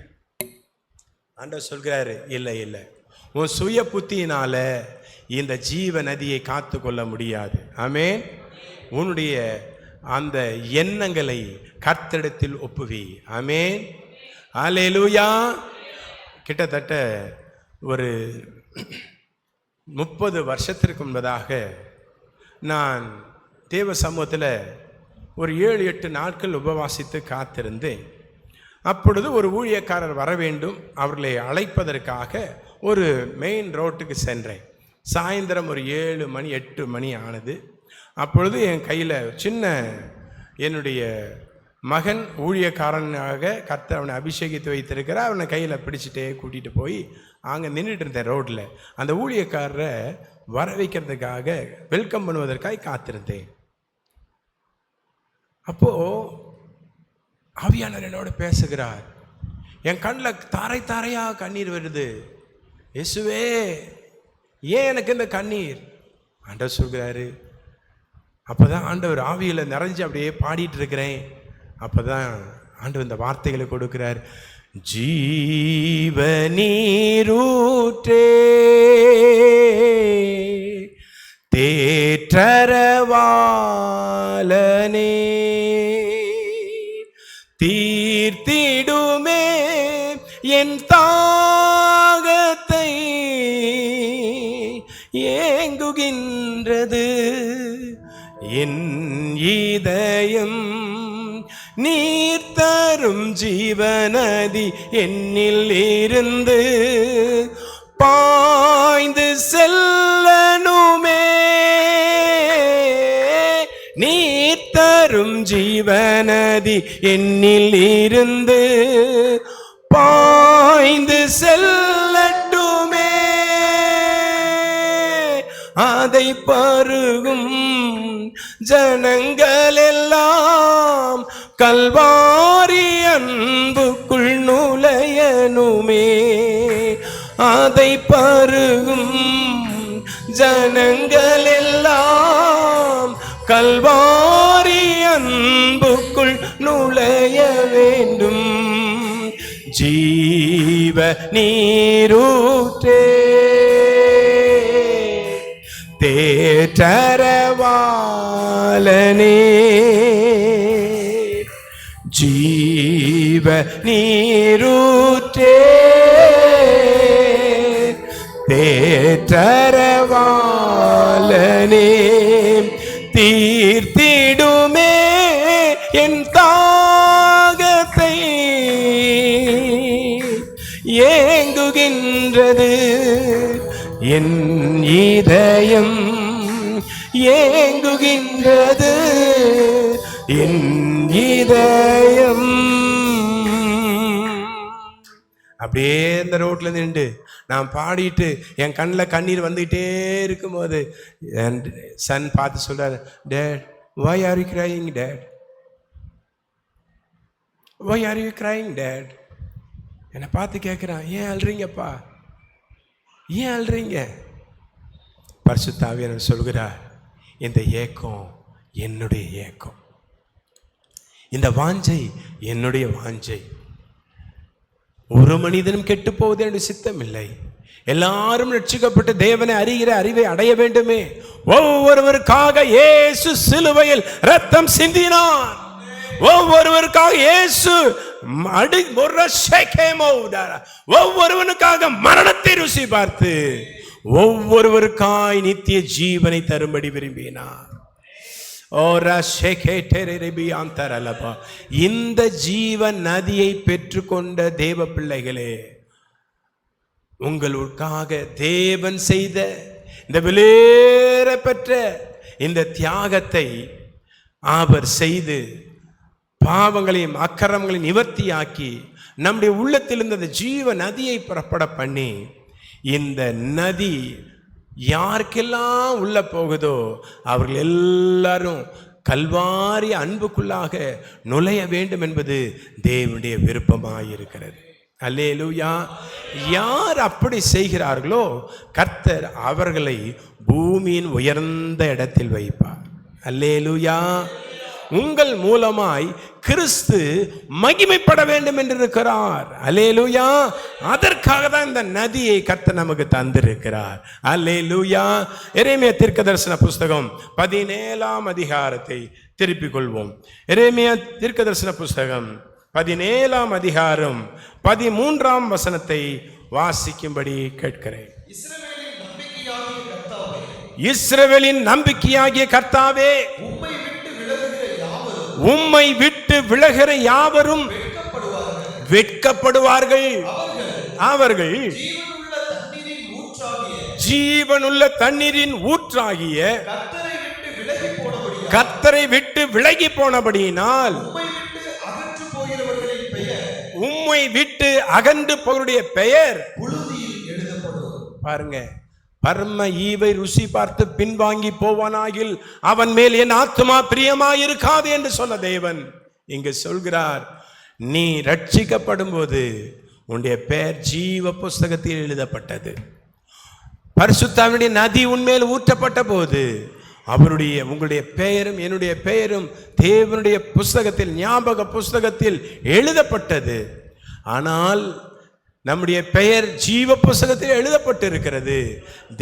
ஆண்டவர் சொல்கிறாரு, இல்லை இல்லை, உன் சுய புத்தியினால இந்த ஜீவ நதியை காத்து கொள்ள முடியாது. ஆமென். உன்னுடைய அந்த எண்ணங்களை கர்த்தரிடத்தில் ஒப்புவி. ஆமென். அல்லேலூயா. கிட்டத்தட்ட ஒரு 30 வருஷத்திற்கு முன்பதாக நான் தேவ சமூகத்தில் ஒரு 7-8 நாட்கள் உபவாசித்து காத்திருந்தேன். அப்பொழுது ஒரு ஊழியக்காரர் வர வேண்டும், அவர்களை அழைப்பதற்காக ஒரு மெயின் ரோட்டுக்கு சென்றேன். சாயந்தரம் ஒரு 7 மணி 8 மணி ஆனது. அப்பொழுது என் கையில் சின்ன என்னுடைய மகன் ஊழியக்காரனாக கர்த்தர் அவனை அபிஷேகித்து வைத்திருக்கிறார். அவனை கையில் பிடிச்சிட்டே கூட்டிகிட்டு போய் அங்கே நின்றுட்டு இருந்தேன் ரோட்டில். அந்த ஊழியக்காரரை வர வைக்கிறதுக்காக வெல்கம் பண்ணுவதற்காக காத்திருந்தேன். அப்போது ஆவியானவர் என்னோட பேசுகிறார். என் கண்ணில் தாரை தாரையாக கண்ணீர் வருது. இயேசுவே, ஏன் எனக்கு இந்த கண்ணீர்? ஆண்டவர் சொல்கிறாரு. அப்போதான் ஆண்டவர் ஆவியில் நிறைஞ்சு அப்படியே பாடிட்டு இருக்கிறேன். அப்போதான் ஆண்டவர் இந்த வார்த்தைகளை கொடுக்கிறார். ஜீவநீரூற்றே தேற்றரசரே தீர்த்திடுமே என் தாகத்தை. ஏங்குகின்றது என் இதயம், நீர் தரும் ஜீவநதி என்னில் இருந்து பாய்ந்து செல்லனுமே. நீர் தரும் ஜீவநதி என்னில் இருந்து பாய்ந்து செல்லட்டுமே. அதை பருகும் ஜனங்கள் எல்லாம் கல்வாரி அன்புக்குள் நுழையனுமே. அதை பருகும் ஜனங்கள் எல்லாம் கல்வாரி அன்புக்குள் நுழைய வேண்டும். ஜீவ நீரூற்றே, தேற்றரவாளனே, ஜீவ நீரூற்றே, தேற்றரவாளனே, தீர்த்திடுமே என் தாகத்தை. ஏங்குகின்றது என் இதயம், ஏங்குகின்றது என் இதயம். அப்படியே இந்த ரோட்ல நின்று நான் பாடிட்டு என் கண்ணில் கண்ணீர் வந்துகிட்டே இருக்கும்போது என் சன் பார்த்து சொல்றாரு, date why are you crying dad, why are you crying dad. என்னை பார்த்து கேட்குறான், ஏன் அழுறீங்கப்பா, ஏன் அழுறீங்க? பரிசுத்த ஆவியானவர் சொல்கிறார், இந்த ஏக்கம் என்னுடைய ஏக்கம், இந்த வாஞ்சை என்னுடைய வாஞ்சை. ஒரு மனிதனும் கெட்டு போவது என்று சித்தம் இல்லை, எல்லாரும் ரட்சிக்கப்பட்டு தேவனை அறிகிற அறிவை அடைய வேண்டுமே. ஒவ்வொருவருக்காக இயேசு சிலுவையில் ரத்தம் சிந்தினார். ஒவ்வொருவருக்காக இயேசு ஒவ்வொருவனுக்காக மரணத்தை ருசி பார்த்து ஒவ்வொருவருக்காய் நித்திய ஜீவனை தரும்படி விரும்பினார். இந்த ஜீவன் நதியை பெற்றுக்கொண்ட தேவ பிள்ளைகளே, உங்களுக்காக தேவன் செய்த இந்த விலையேற பெற்ற இந்த தியாகத்தை அவர் செய்து பாவங்களையும் அக்கிரமங்களையும் நிவர்த்தியாக்கி நம்முடைய உள்ளத்தில் இருந்த அந்த ஜீவ நதியை புறப்பட பண்ணி, இந்த நதி யாருக்கெல்லாம் உள்ள போகுதோ அவர்கள் எல்லாரும் கல்வாரி அன்புக்குள்ளாக நுழைய வேண்டும் என்பது தேவனுடைய விருப்பமாயிருக்கிறது. அல்லேலூயா. யார் அப்படி செய்கிறார்களோ கர்த்தர் அவர்களை பூமியின் உயர்ந்த இடத்தில் வைப்பார். அல்லேலூயா. உங்கள் மூலமாய் கிறிஸ்து மகிமைப்பட வேண்டும் என்று இருக்கிறார். அல்லேலூயா. அதற்காக தான் இந்த நதியை கர்த்தர் நமக்கு தந்திருக்கிறார். அல்லேலூயா. எரேமியா தீர்க்கதரிசன புஸ்தகம் 17ஆம் அதிகாரத்தை திருப்பிக் கொள்வோம். எரேமியா தீர்க்கதரிசன புஸ்தகம் 17ஆம் அதிகாரம் 13ஆம் வசனத்தை வாசிக்கும்படி கேட்கிறேன். இஸ்ரவேலின் நம்பிக்கையாகிய கர்த்தாவே, உம்மை விட்டு விலகிற யாவரும் வெட்கப்படுவார்கள். அவர்கள் ஜீவனுள்ள தண்ணீரின் ஊற்றாகிய கர்த்தரை விட்டு விலகி போனபடியினால் உம்மை விட்டு அகன்று போவருடைய பெயர் பாருங்க, பரம ஈவை ருசி பார்த்து பின்வாங்கி போவானாகில் அவன் மேல் என் ஆத்துமா பிரியமாயிருக்காது என்று சொன்ன தேவன் இங்கு சொல்கிறார், நீ ரட்சிக்கப்படும் போது உன்னுடைய பெயர் ஜீவ புஸ்தகத்தில் எழுதப்பட்டது. பரிசுத்த ஆவியுடைய நதி உன்மேல் ஊற்றப்பட்ட போது உங்களுடைய பெயரும் என்னுடைய பெயரும் தேவனுடைய புஸ்தகத்தில், ஞாபக புஸ்தகத்தில் எழுதப்பட்டது. ஆனால் நம்முடைய பெயர் ஜீவ புஸ்தகத்தில் எழுதப்பட்டிருக்கிறது.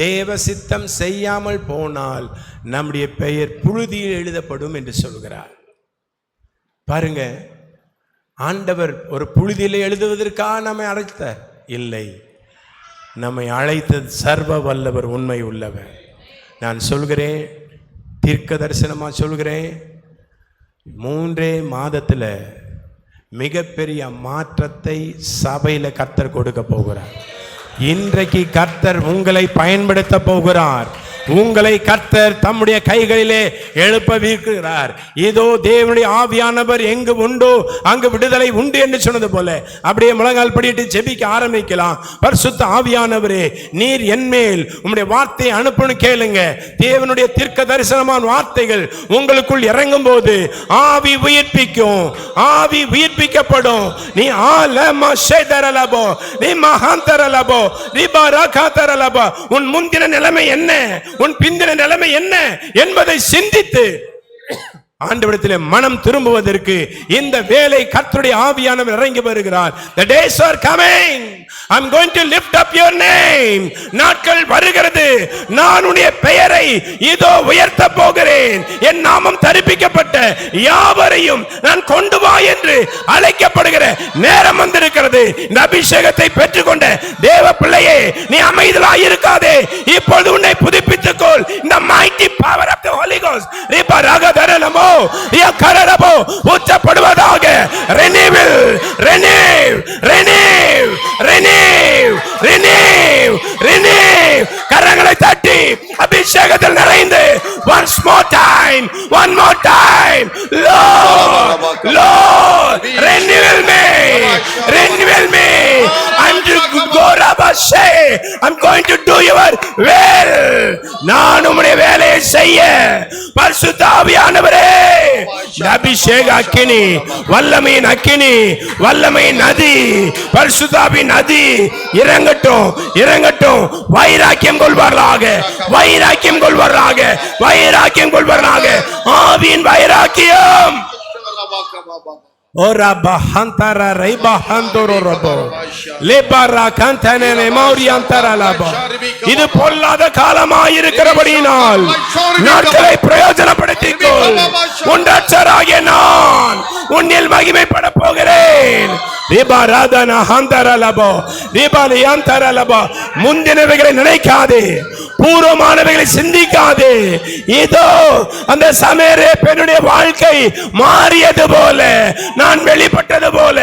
தேவ சித்தம் செய்யாமல் போனால் நம்முடைய பெயர் புழுதியில் எழுதப்படும் என்று சொல்கிறார். பாருங்க, ஆண்டவர் ஒரு புழுதியில் எழுதுவதற்காக நம்மை அழைத்தார்? இல்லை, நம்மை அழைத்தது சர்வ வல்லவர், உண்மை உள்ளவர். நான் சொல்கிறேன், தீர்க்க தரிசனமா சொல்கிறேன், 3 மாதத்தில் மிகப்பெரிய மாற்றத்தை சபையில கர்த்தர் கொடுக்க போகிறார். இன்றைக்கு கர்த்தர் உங்களை பயன்படுத்த போகிறார். உங்களை கர்த்தர் தம்முடைய கைகளிலே எழுப்பவிருக்கிறார். இதோ தேவனுடைய ஆவியானவர் எங்கு உண்டோ அங்கு விடுதலை உண்டு என்று சொன்னது போல அப்படியே முழங்கால் படியிட்டு ஜெபிக்க ஆரம்பிக்கலாம். பரிசுத்த ஆவியானவரே, நீர் என்மேல் உம்முடைய வார்த்தையை அனுப்பணும் கேளுங்க. தேவனுடைய தீர்க்க தரிசனமான வார்த்தைகள் உங்களுக்குள் இறங்கும் போது ஆவி உயிர்ப்பிக்கும், ஆவி உயிர்ப்பிக்கப்படும். நீ ஆலமா ஷேதரலபோ நீ மகாந்தரலபோ நீ பரகாதரலபோ உன் முந்தின நிலைமை என்ன, உன் பிந்தின நிலைமை என்ன என்பதை சிந்தித்து ஆண்டவரிடத்திலே மனம் திரும்புவதற்கு இந்த வேலை கர்த்தருடைய ஆவியானவர் இறங்கி வருகிறார். The days are coming. I'm going to lift up your name. நாட்கள் வருகிறது, நான் உன்னுடைய பெயரை இதோ உயர்த்த போகிறேன். என் நாமம் தரிப்பிக்கப்பட்ட யாவரையும் நான் கொண்டு வா என்று அழைக்கப்படுகிற நேரம் வந்திருக்கிறது. இந்த அபிஷேகத்தை பெற்றுக்கொண்ட தேவ பிள்ளையே, நீ அமைதலாய் இருக்காதே. இப்பொழுது உன்னை புதுப்பித்துக் கொள். இந்த mighty power of the Holy Ghost ரிபரகதரலமோ யகரரபோ உச்சப்படுவதாக. renew renew renew renew renew renew கரங்களை தட்டி அபிஷேகத்தில் நிறைந்து once more time, one more time, Lord, Lord, renew me, renew me. I'm going to do your will. நான் உம்முடைய வேலையை செய்ய பரிசுத்த ஆவியானவரே, அபிஷேக அக்கினி, வல்லமையின் அக்கினி, வல்லமையின் நதி, பரிசுத்தாவின் நதி இறங்கட்டும், இறங்கட்டும். வைராக்கியம் கொள்வார்களாக, வைராக்கியம் கொள்வார்களாக, வைராக்கியம் கொள்வார்களாக. ஆவியின் வைராக்கியம். Ora bahantara reiba handoro robo lebara kantane mauriantara labo. இது பொல்லாத காலமாய் இருக்கிறபடியினால் நாட்களை பிரயோஜனப்படுத்திக்கொள். உன் ரட்சகராகிய நான் உன்னில் மகிமைப்பட போகிறேன். ரிபாராதனா ஹந்தர லபோ ரிபாலியந்தர லபோ. முந்தினவைகளை நினைக்காதே, பூர்வமானவைகளை சிந்திக்காதே. இதோ அந்த சமேரே பெண்ணுடைய வாழ்க்கை மாறியது போல, நான் வெளிப்பட்டது போல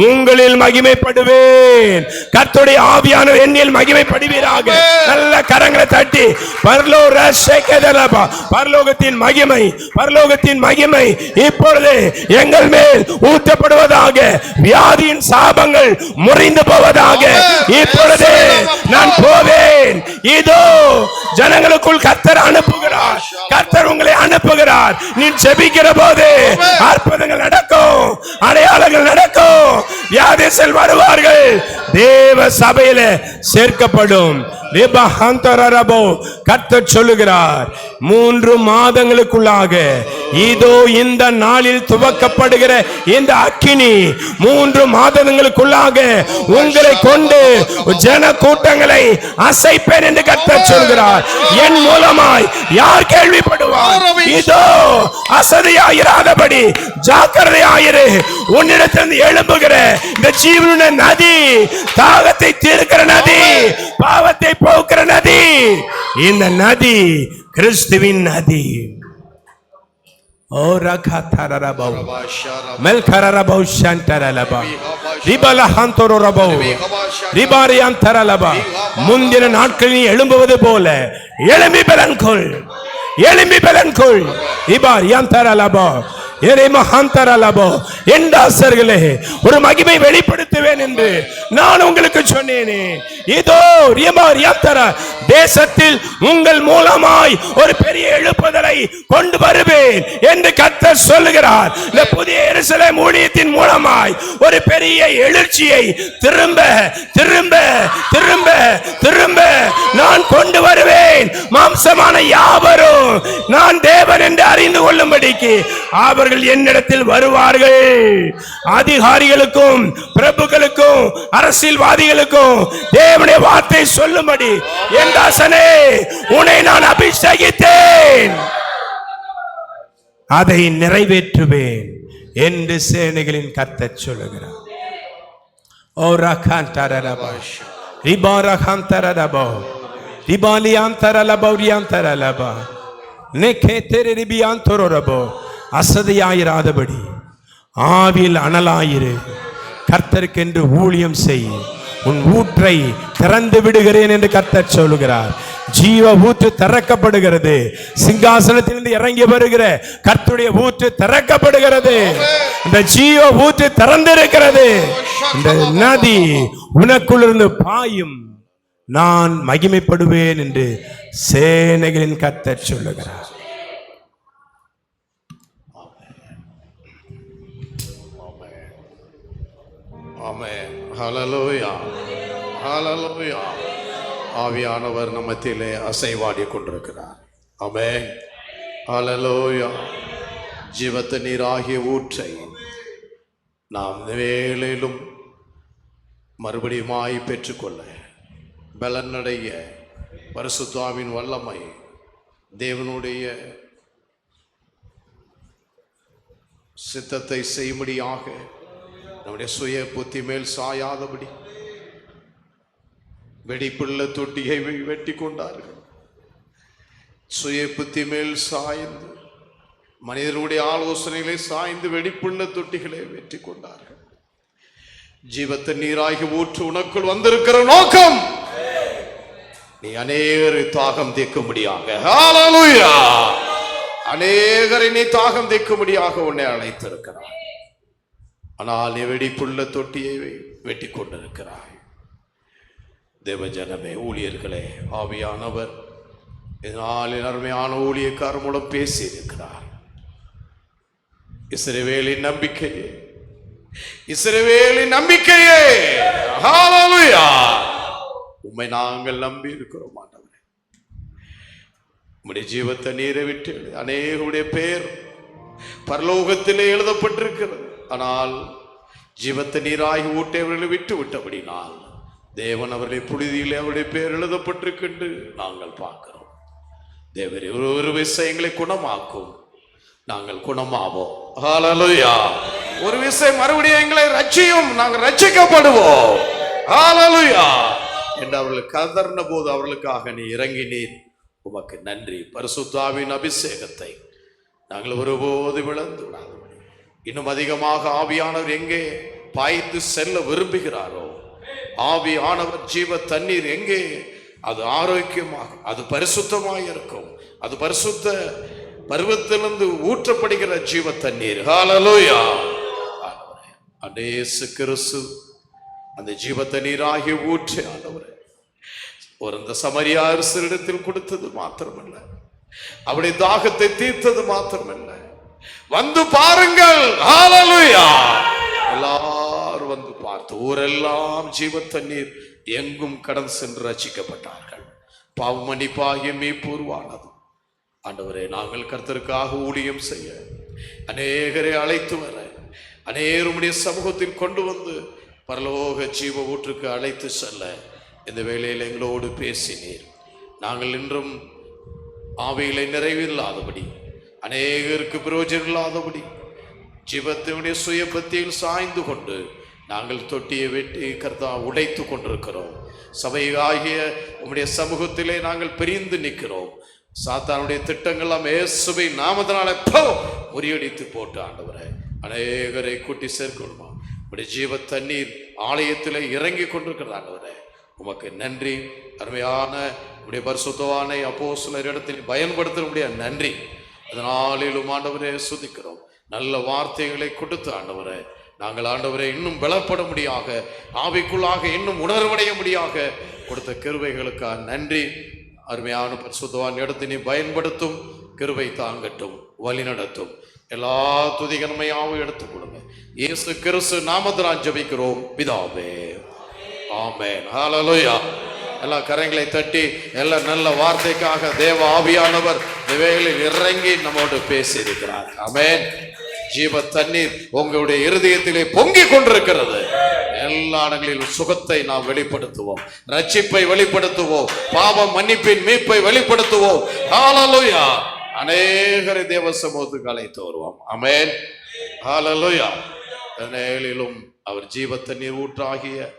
உங்களில் மகிமைப்படுவேன். கர்த்தருடைய ஆவியானவர் என்னில் மகிமைப்படுவீராக. நல்ல கரங்களை தட்டி பரலோகத்தின் மகிமை, பரலோகத்தின் மகிமை இப்பொழுது எங்கள் மேல் ஊற்றப்படுவதாக. வியாதியின் சாபங்கள் முறிந்து போவதாக. இப்பொழுது நான் போவேன். இதோ ஜனங்களுக்குள் கர்த்தர் அனுப்புகிறார், கர்த்தர் உங்களை அனுப்புகிறார். நீ ஜெபிக்கிற போது அற்புதங்கள் நடக்கும், அடையாளங்கள் நடக்கும், வியாதிகள் வருவார்கள், தேவ சபையில சேர்க்கப்படும். கர்த்தர் சொல்லுகிறார், 3 மாதங்களுக்குள்ளாக இதோ இந்த நாளில் துவக்கப்படுகிற இந்த அக்கினி 3 மாதங்களுக்குள்ளாக உங்களை கொண்டு ஜன கூட்டங்களை அசைப்பேன் என்று கர்த்தர் சொல்கிறார். என் மூலமாய் யார் கேள்விப்படுவார்? இதோ அசதியாயிராதபடி ஜாக்கிரதையாயிரு. உன்னிடத்திலிருந்து எழும்புகிற இந்த ஜீவனுடைய நதி, தாகத்தை தீர்க்கிற நதி, பாவத்தை போக்குற நதி, இந்த நதி கிறிஸ்துவின் நதி. முந்தின நாட்களில் எழும்புவது போல எழும்பி பலன் கொள், எழும்பி பலன் கொள். ஒரு மகிமை வெளிப்படுத்துவேன் என்று நான் உங்களுக்கு சொன்னேனே. இதோ தேசத்தில் உங்கள் மூலமாய் ஒரு பெரிய எழுப்புதலை கொண்டு வருவேன் என்று கர்த்தர் சொல்லுகிறார். இந்த புதிய எருசலேம் ஊழியத்தின் மூலமாய் ஒரு பெரிய எழுச்சியை திரும்ப திரும்ப திரும்ப திரும்ப நான் கொண்டு வருவேன். மாம்சமான யாவரும் நான் தேவன் என்று அறிந்து கொள்ளும்படிக்கு அவர்கள் என்னிடத்தில் வருவார்கள். அதிகாரிகளுக்கும் பிரபுக்களுக்கும் அரசியல்வாதிகளுக்கும் தேவனுடைய வார்த்தை சொல்லும்படி என் தாசனே உன்னை நான் அபிஷேகித்தேன், அதை நிறைவேற்றுவேன் என்று சேனைகளின் கர்த்தர் சொல்லுகிறார். ஓ ரகான் தரலபா ரிபா ரகான் தரலபா ரிபாலியான் தரலபா ரியான் தரலபா நெகே தெரி ரிபியான் தரலபா. அசதியாயிராதபடி ஆவியில் அனலாயிரு, கர்த்தருக்கென்று ஊழியம் செய், உன் ஊற்றை திறந்து விடுகிறேன் என்று கர்த்தர் சொல்லுகிறார். ஜீவ ஊற்று திறக்கப்படுகிறது. சிங்காசனத்திலிருந்து இறங்கி வருகிற கர்த்தருடைய ஊற்று திறக்கப்படுகிறது. இந்த ஜீவ ஊற்று திறந்திருக்கிறது. இந்த நதி உனக்குள்ளிருந்து பாயும், நான் மகிமைப்படுவேன் என்று சேனைகளின் கர்த்தர் சொல்லுகிறார். ஆமென். ஹல்லேலூயா, ஹல்லேலூயா. ஆவியானவர் நம்மத்திலே அசைவாடி கொண்டிருக்கிறார். ஆமென். ஹல்லேலூயா. ஜீவத்த நீராகிய ஊற்றை நாம் வேளையிலும் மறுபடியுமாய் பெற்றுக்கொள்ள, பலனடைய, பரிசுத்தாவின் வல்லமை, தேவனுடைய சித்தத்தை செய்யும்படியாக நம்முடைய சுய புத்தி மேல் சாயாதபடி வெடிப்புள்ள தொட்டியை வெட்டி கொண்டார்கள். சுய புத்தி மேல் சாய்ந்து மனிதனுடைய ஆலோசனைகளை சாய்ந்து வெடிப்புள்ள தொட்டிகளை வெற்றி கொண்டார்கள். ஜீவத்த நீராகி ஊற்று உனக்குள் வந்திருக்கிற நோக்கம், நீ அநேகரை தாகம் தீர்க்கும்படியாக, ஹல்லேலூயா, அநேகரை நீ தாகம் தீர்க்கும்படியாக உன்னை அழைத்திருக்கிறார். ஆனால் நீ வெடிப்புள்ள தொட்டியை வெட்டி கொண்டிருக்கிறாய். தேவஜனமே, ஊழியர்களே, ஆவியானவர் இதனால் அருமையான ஊழியக்காரர் மூலம் பேசி இருக்கிறார். இஸ்ரவேலின் நம்பிக்கையே, இஸ்ரவேலின் நம்பிக்கையே, ஹல்லேலூயா, உம்மை நாங்கள் நம்பி இருக்கிறோம் ஆண்டவரே. உம்முடைய ஜீவத்தை நீரை விட்டு அநேகருடைய பெயர் பரலோகத்திலே எழுதப்பட்டிருக்கிறது. ஆனால் ஜீவத்தை நீராகி ஊட்டை அவர்களை விட்டு விட்டபடினால் தேவன் அவர்களை புழுதியிலே அவருடைய பெயர் எழுதப்பட்டிருக்கின்று நாங்கள் பார்க்கிறோம். தேவரே, ஒரு விஷயங்களை குணமாக்கும், நாங்கள் குணமாவோம். ஹல்லேலூயா. ஒரு விஷயம் மறுபடியும் எங்களை ரட்சியும், நாங்கள் ரட்சிக்கப்படுவோம். ஹல்லேலூயா என்று அவர்கள் கதர்ன போது அவர்களுக்காக நீ இறங்கினீர். உமக்கு நன்றி. பரிசுத்தாவின் அபிஷேகத்தை நாங்கள் ஒருபோது இழந்து விடாது. இன்னும் அதிகமாக ஆவியானவர் எங்கே பாய்ந்து செல்ல விரும்புகிறாரோ, ஆவியானவர் ஜீவ தண்ணீர் எங்கே அது ஆரோக்கியமாக, அது பரிசுத்தமாக இருக்கும். அது பரிசுத்த பருவத்திலிருந்து ஊற்றப்படுகிற ஜீவ தண்ணீர். ஹல்லேலூயா. இயேசு கிறிஸ்து அந்த ஜீவ தண்ணீராகிய ஊற்று ஆண்டவரே ஒரு இந்த சமரியாரிடத்தில் கொடுத்தது மாத்திரமல்ல, அவருடைய தாகத்தை தீர்த்தது மாத்திரமல்ல, வந்து பாருங்கள். ஹல்லேலூயா. எல்லாரும் வந்து பார்த்து ஊரெல்லாம் ஜீவ தண்ணீர் எங்கும் கடந்து சென்று ரட்சிக்கப்பட்டார்கள். பாவ மன்னிப்பாகிய மீட்பு உருவானது. ஆண்டவரே, நாங்கள் கர்த்தருக்காக ஊழியம் செய்ய, அநேகரை அழைத்து வர, அநேகருடைய சமூகத்தில் கொண்டு வந்து பரலோக ஜீவ ஊற்றுக்கு அழைத்து செல்ல இந்த வேளையில் எங்களோடு பேசினீர். நாங்கள் இன்றும் ஆவிகளை நிறைவில்லாதபடி, அநேகருக்கு பிரயோஜனம் இல்லாதபடி, ஜீவத்தினுடைய சுய பக்தியில் சாய்ந்து கொண்டு நாங்கள் தொட்டியை வெட்டி கர்த்தா உடைத்து கொண்டிருக்கிறோம். சபையாகிய உம்முடைய சமூகத்திலே நாங்கள் பிரிந்து நிற்கிறோம். சாத்தானுடைய திட்டங்கள் எல்லாம் இயேசுவை நாமத்தினாலே முறியடித்து போட்டு ஆண்டவரே அநேகரை கூட்டி சேர்க்கணுமா. உம்முடைய ஜீவ தண்ணீர் ஆலயத்திலே இறங்கி கொண்டிருக்கிறது ஆண்டவரே. உமக்கு நன்றி. அருமையான உடைய பரிசுத்தவான அப்போஸ்தலர் இடத்தில் பயன்படுத்த நன்றி. அதனாலும் ஆண்டவரே சுதிக்கிறோம். நல்ல வார்த்தைகளை கொடுத்து ஆண்டவரே நாங்கள் ஆண்டவரை இன்னும் பலப்பட முடியாக, ஆவிக்குள்ளாக இன்னும் உணர்வடைய முடியாக கொடுத்த கிருபைகளுக்காக நன்றி. அருமையான பரிசுத்தவான் இடத்தை நீ பயன்படுத்தும், கிருபை தாங்கட்டும், வழி நடத்தும். எல்லா துதிகனமையாவும் எடுத்துக் கொடுங்க. இயேசு கிறிஸ்து நாமத்தினால் ஜெபிக்கிறோம் பிதாவே, ஆமென். ஹல்லேலூயா. எல்லா கரங்களை தட்டி எல்லா நல்ல வார்த்தைக்காக தேவ ஆவியானவர் இவைகளில் இறங்கி நம்மோடு பேசி இருக்கிறார். ஆமென். ஜீவ தண்ணீர் உங்களுடைய இருதயத்திலே பொங்கிக் கொண்டிருக்கிறது. எல்லா இடங்களிலும் சுகத்தை நாம் வெளிப்படுத்துவோம், ரட்சிப்பை வெளிப்படுத்துவோம், பாவம் மன்னிப்பின் மீட்பை வெளிப்படுத்துவோம். ஹல்லேலூயா. அநேகரை தேவ சமூகத்துக்கு அழைத்து வருவோம். ஆமென். ஹல்லேலூயா. அவர் ஜீவ தண்ணீர் ஊற்றாகிய